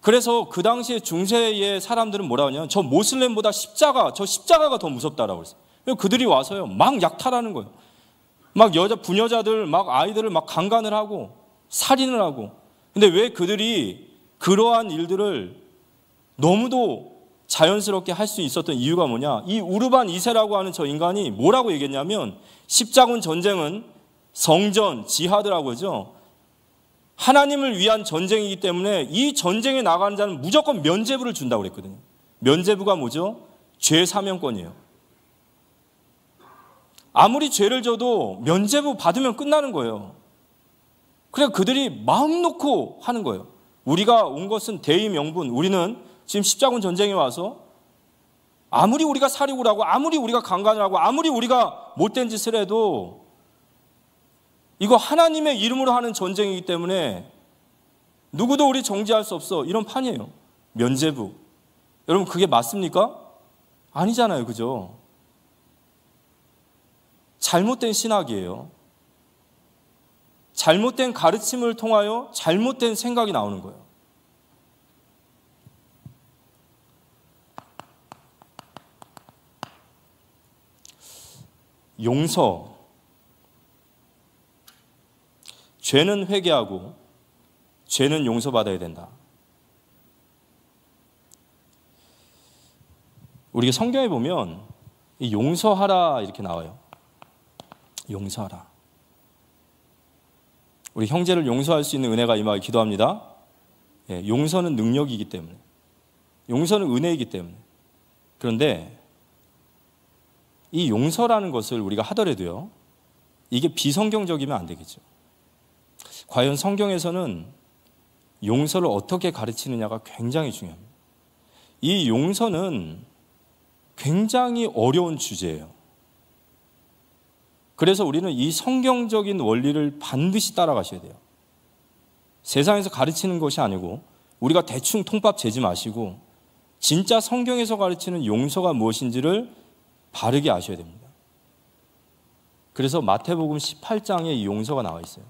그래서 그 당시에 중세의 사람들은 뭐라고 하냐면 저 모슬렘보다 저 십자가가 더 무섭다라고 했어요. 그들이 와서요 막 약탈하는 거예요. 막 부녀자들 막 아이들을 막 강간을 하고 살인을 하고. 근데 왜 그들이 그러한 일들을 너무도 자연스럽게 할 수 있었던 이유가 뭐냐? 이 우르반 2세라고 하는 저 인간이 뭐라고 얘기했냐면 십자군 전쟁은 성전, 지하드라고 하죠. 하나님을 위한 전쟁이기 때문에 이 전쟁에 나가는 자는 무조건 면죄부를 준다고 그랬거든요. 면죄부가 뭐죠? 죄 사명권이에요. 아무리 죄를 져도 면죄부 받으면 끝나는 거예요. 그래서 그들이 마음 놓고 하는 거예요. 우리가 온 것은 대의 명분, 우리는 지금 십자군 전쟁에 와서 아무리 우리가 살인을 하고 아무리 우리가 강간을 하고 아무리 우리가 못된 짓을 해도 이거 하나님의 이름으로 하는 전쟁이기 때문에 누구도 우리 정죄할 수 없어. 이런 판이에요. 면죄부. 여러분 그게 맞습니까? 아니잖아요. 그죠? 잘못된 신학이에요. 잘못된 가르침을 통하여 잘못된 생각이 나오는 거예요. 용서. 죄는 회개하고 죄는 용서받아야 된다. 우리가 성경에 보면 용서하라 이렇게 나와요. 용서하라. 우리 형제를 용서할 수 있는 은혜가 임하길 기도합니다. 용서는 능력이기 때문에, 용서는 은혜이기 때문에. 그런데 이 용서라는 것을 우리가 하더라도요, 이게 비성경적이면 안 되겠죠. 과연 성경에서는 용서를 어떻게 가르치느냐가 굉장히 중요합니다. 이 용서는 굉장히 어려운 주제예요. 그래서 우리는 이 성경적인 원리를 반드시 따라가셔야 돼요. 세상에서 가르치는 것이 아니고 우리가 대충 통밥 재지 마시고 진짜 성경에서 가르치는 용서가 무엇인지를 바르게 아셔야 됩니다. 그래서 마태복음 18장에 이 용서가 나와 있어요.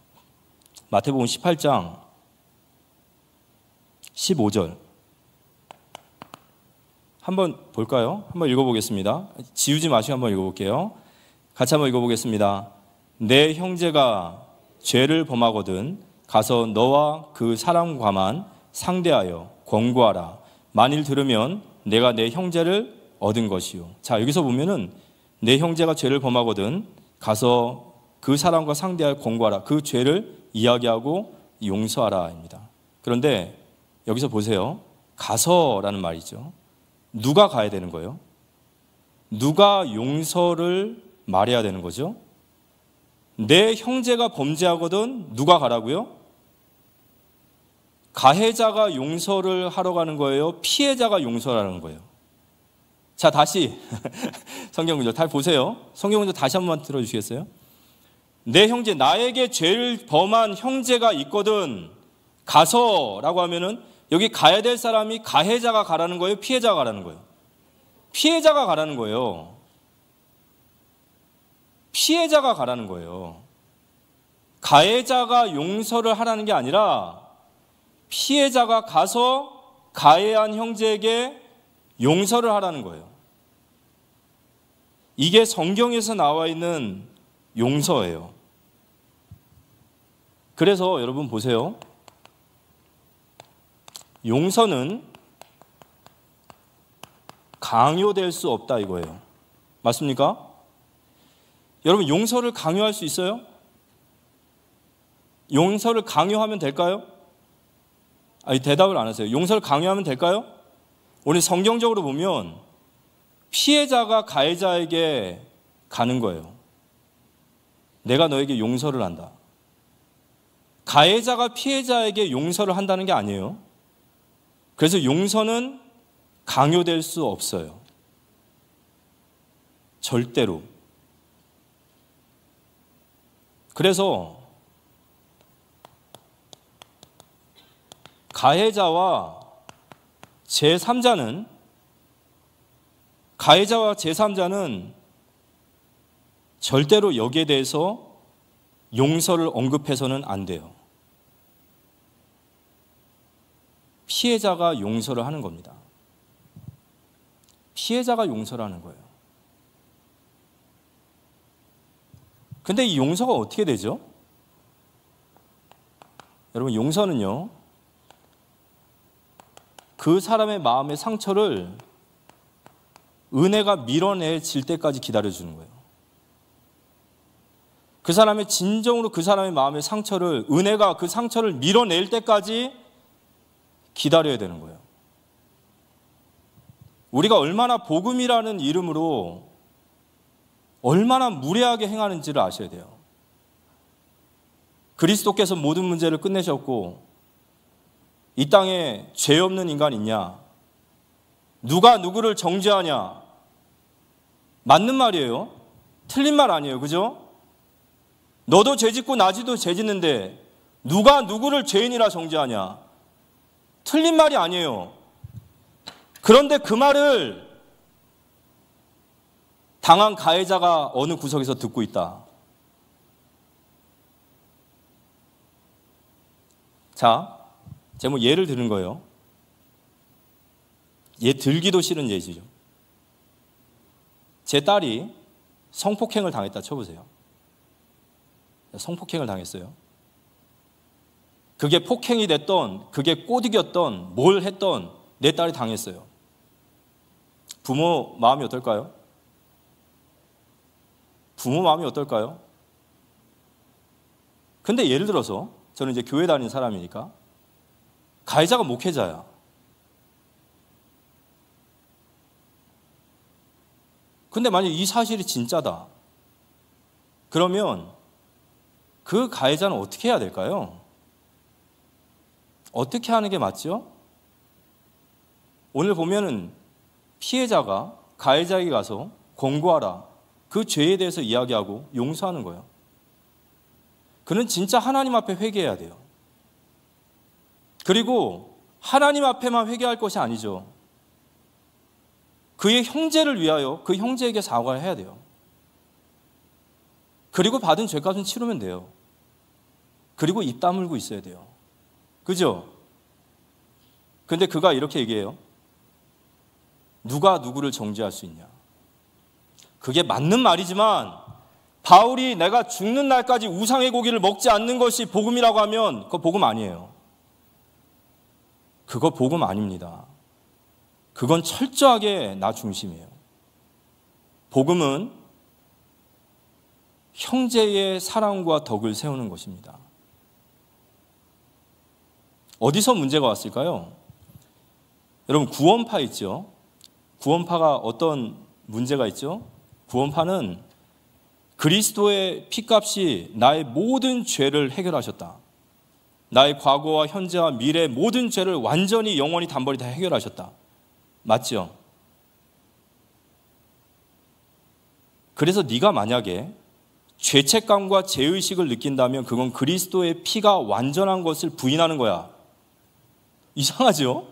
마태복음 18장 15절 한번 볼까요? 한번 읽어보겠습니다. 지우지 마시고 한번 읽어볼게요. 같이 한번 읽어보겠습니다. 내 형제가 죄를 범하거든 가서 너와 그 사람과만 상대하여 권고하라. 만일 들으면 내가 내 형제를 얻은 것이요. 자, 여기서 보면은 내 형제가 죄를 범하거든 가서 그 사람과 상대하여 권고하라. 그 죄를 이야기하고 용서하라입니다. 그런데 여기서 보세요. 가서라는 말이죠. 누가 가야 되는 거예요? 누가 용서를 말해야 되는 거죠? 내 형제가 범죄하거든 누가 가라고요? 가해자가 용서를 하러 가는 거예요? 피해자가 용서를 하는 거예요? 자, 다시 성경 구절 다 보세요. 성경 구절 다시 한번 들어주시겠어요? 내 형제, 나에게 죄를 범한 형제가 있거든 가서라고 하면은 여기 가야 될 사람이 가해자가 가라는 거예요? 피해자가 가라는 거예요? 피해자가 가라는 거예요. 피해자가 가라는 거예요. 가해자가 용서를 하라는 게 아니라 피해자가 가서 가해한 형제에게 용서를 하라는 거예요. 이게 성경에서 나와 있는 용서예요. 그래서 여러분 보세요. 용서는 강요될 수 없다 이거예요. 맞습니까? 여러분 용서를 강요할 수 있어요? 용서를 강요하면 될까요? 아니, 대답을 안 하세요. 용서를 강요하면 될까요? 오늘 성경적으로 보면 피해자가 가해자에게 가는 거예요. 내가 너에게 용서를 한다. 가해자가 피해자에게 용서를 한다는 게 아니에요. 그래서 용서는 강요될 수 없어요. 절대로. 그래서 가해자와 제3자는 절대로 여기에 대해서 용서를 언급해서는 안 돼요. 피해자가 용서를 하는 겁니다. 피해자가 용서를 하는 거예요. 근데 이 용서가 어떻게 되죠? 여러분, 용서는요, 그 사람의 마음의 상처를 은혜가 밀어내질 때까지 기다려주는 거예요. 그 사람의 진정으로 그 사람의 마음의 상처를, 은혜가 그 상처를 밀어낼 때까지 기다려야 되는 거예요. 우리가 얼마나 복음이라는 이름으로 얼마나 무례하게 행하는지를 아셔야 돼요. 그리스도께서 모든 문제를 끝내셨고 이 땅에 죄 없는 인간 있냐? 누가 누구를 정죄하냐? 맞는 말이에요. 틀린 말 아니에요. 그죠? 너도 죄 짓고 나도 죄 짓는데 누가 누구를 죄인이라 정죄하냐? 틀린 말이 아니에요. 그런데 그 말을 당한 가해자가 어느 구석에서 듣고 있다. 자, 제가 뭐 예를 드는 거예요. 예 들기도 싫은 예시죠. 제 딸이 성폭행을 당했다 쳐보세요. 성폭행을 당했어요. 그게 폭행이 됐던, 그게 꼬드겼던, 뭘 했던 내 딸이 당했어요. 부모 마음이 어떨까요? 부모 마음이 어떨까요? 근데 예를 들어서 저는 이제 교회 다니는 사람이니까 가해자가 목회자야. 근데 만약 이 사실이 진짜다. 그러면 그 가해자는 어떻게 해야 될까요? 어떻게 하는 게 맞죠? 오늘 보면은 피해자가 가해자에게 가서 권고하라. 그 죄에 대해서 이야기하고 용서하는 거예요. 그는 진짜 하나님 앞에 회개해야 돼요. 그리고 하나님 앞에만 회개할 것이 아니죠. 그의 형제를 위하여 그 형제에게 사과를 해야 돼요. 그리고 받은 죄값은 치르면 돼요. 그리고 입 다물고 있어야 돼요. 그죠? 근데 그가 이렇게 얘기해요. 누가 누구를 정죄할 수 있냐? 그게 맞는 말이지만 바울이 내가 죽는 날까지 우상의 고기를 먹지 않는 것이 복음이라고 하면 그거 복음 아니에요. 그거 복음 아닙니다. 그건 철저하게 나 중심이에요. 복음은 형제의 사랑과 덕을 세우는 것입니다. 어디서 문제가 왔을까요? 여러분, 구원파 있죠? 구원파가 어떤 문제가 있죠? 구원파는 그리스도의 피값이 나의 모든 죄를 해결하셨다. 나의 과거와 현재와 미래의 모든 죄를 완전히 영원히 단번에 다 해결하셨다. 맞죠? 그래서 네가 만약에 죄책감과 죄의식을 느낀다면 그건 그리스도의 피가 완전한 것을 부인하는 거야. 이상하죠?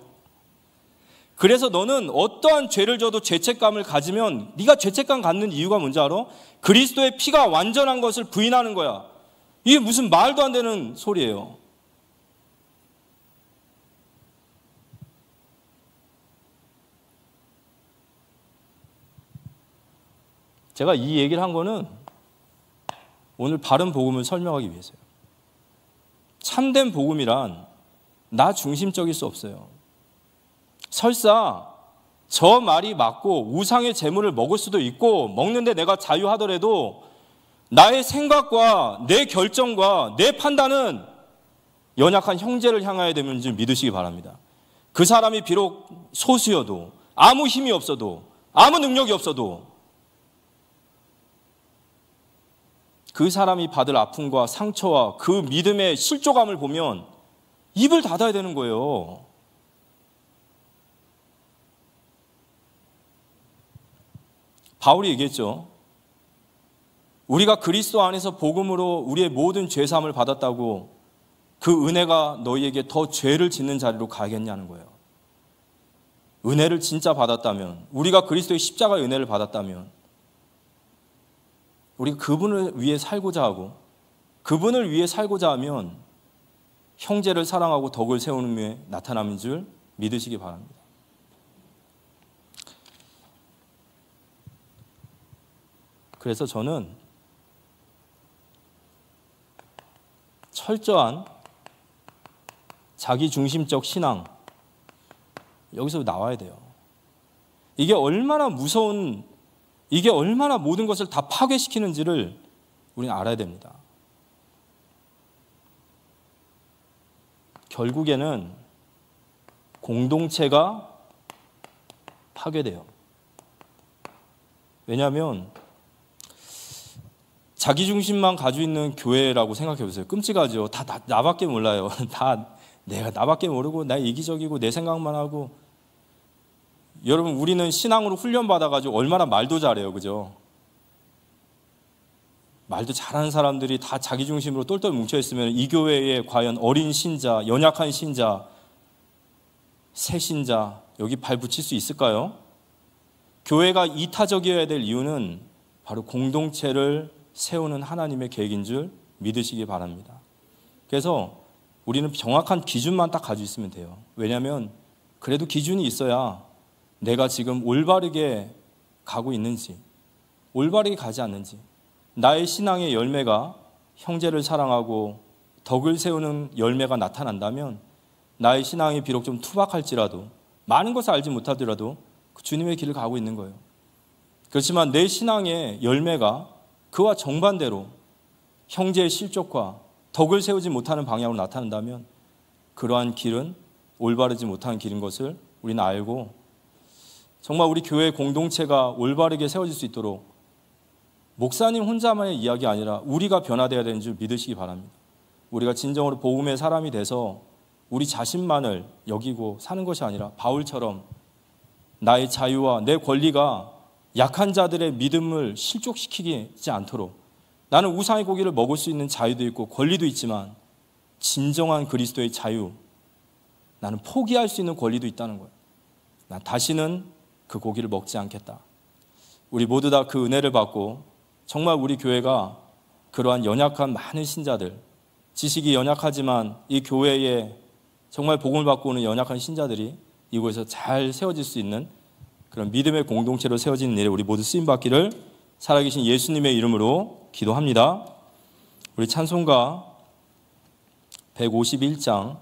그래서 너는 어떠한 죄를 져도 죄책감을 가지면 네가 죄책감 갖는 이유가 뭔지 알아? 그리스도의 피가 완전한 것을 부인하는 거야. 이게 무슨 말도 안 되는 소리예요. 제가 이 얘기를 한 거는 오늘 바른 복음을 설명하기 위해서요. 참된 복음이란 나 중심적일 수 없어요. 설사 저 말이 맞고 우상의 재물을 먹을 수도 있고 먹는데 내가 자유하더라도 나의 생각과 내 결정과 내 판단은 연약한 형제를 향하여야 되는 줄 믿으시기 바랍니다. 그 사람이 비록 소수여도 아무 힘이 없어도 아무 능력이 없어도 그 사람이 받을 아픔과 상처와 그 믿음의 실족감을 보면 입을 닫아야 되는 거예요. 바울이 얘기했죠. 우리가 그리스도 안에서 복음으로 우리의 모든 죄사함을 받았다고 그 은혜가 너희에게 더 죄를 짓는 자리로 가겠냐는 거예요. 은혜를 진짜 받았다면, 우리가 그리스도의 십자가의 은혜를 받았다면, 우리가 그분을 위해 살고자 하고, 그분을 위해 살고자 하면 형제를 사랑하고 덕을 세우는 게 나타남인 줄 믿으시기 바랍니다. 그래서 저는 철저한 자기중심적 신앙, 여기서 나와야 돼요. 이게 얼마나 무서운, 이게 얼마나 모든 것을 다 파괴시키는지를 우리는 알아야 됩니다. 결국에는 공동체가 파괴돼요. 왜냐하면 자기중심만 가지고 있는 교회라고 생각해 보세요. 끔찍하죠. 다 나밖에 몰라요. 다 내가 나밖에 모르고 나 이기적이고 내 생각만 하고. 여러분, 우리는 신앙으로 훈련받아가지고 얼마나 말도 잘해요. 그죠? 말도 잘하는 사람들이 다 자기중심으로 똘똘 뭉쳐있으면 이 교회에 과연 어린 신자, 연약한 신자, 새 신자 여기 발 붙일 수 있을까요? 교회가 이타적이어야 될 이유는 바로 공동체를 세우는 하나님의 계획인 줄 믿으시기 바랍니다. 그래서 우리는 정확한 기준만 딱 가지고 있으면 돼요. 왜냐하면 그래도 기준이 있어야 내가 지금 올바르게 가고 있는지, 올바르게 가지 않는지, 나의 신앙의 열매가 형제를 사랑하고 덕을 세우는 열매가 나타난다면 나의 신앙이 비록 좀 투박할지라도, 많은 것을 알지 못하더라도 그 주님의 길을 가고 있는 거예요. 그렇지만 내 신앙의 열매가 그와 정반대로 형제의 실족과 덕을 세우지 못하는 방향으로 나타난다면 그러한 길은 올바르지 못한 길인 것을 우리는 알고, 정말 우리 교회 공동체가 올바르게 세워질 수 있도록 목사님 혼자만의 이야기 아니라 우리가 변화되어야 되는 줄 믿으시기 바랍니다. 우리가 진정으로 복음의 사람이 돼서 우리 자신만을 여기고 사는 것이 아니라 바울처럼 나의 자유와 내 권리가 약한 자들의 믿음을 실족시키지 않도록, 나는 우상의 고기를 먹을 수 있는 자유도 있고 권리도 있지만 진정한 그리스도의 자유, 나는 포기할 수 있는 권리도 있다는 거예요. 난 다시는 그 고기를 먹지 않겠다. 우리 모두 다 그 은혜를 받고 정말 우리 교회가 그러한 연약한 많은 신자들, 지식이 연약하지만 이 교회에 정말 복음을 받고 오는 연약한 신자들이 이곳에서 잘 세워질 수 있는 그런 믿음의 공동체로 세워지는 일에 우리 모두 쓰임받기를 살아계신 예수님의 이름으로 기도합니다. 우리 찬송가 151장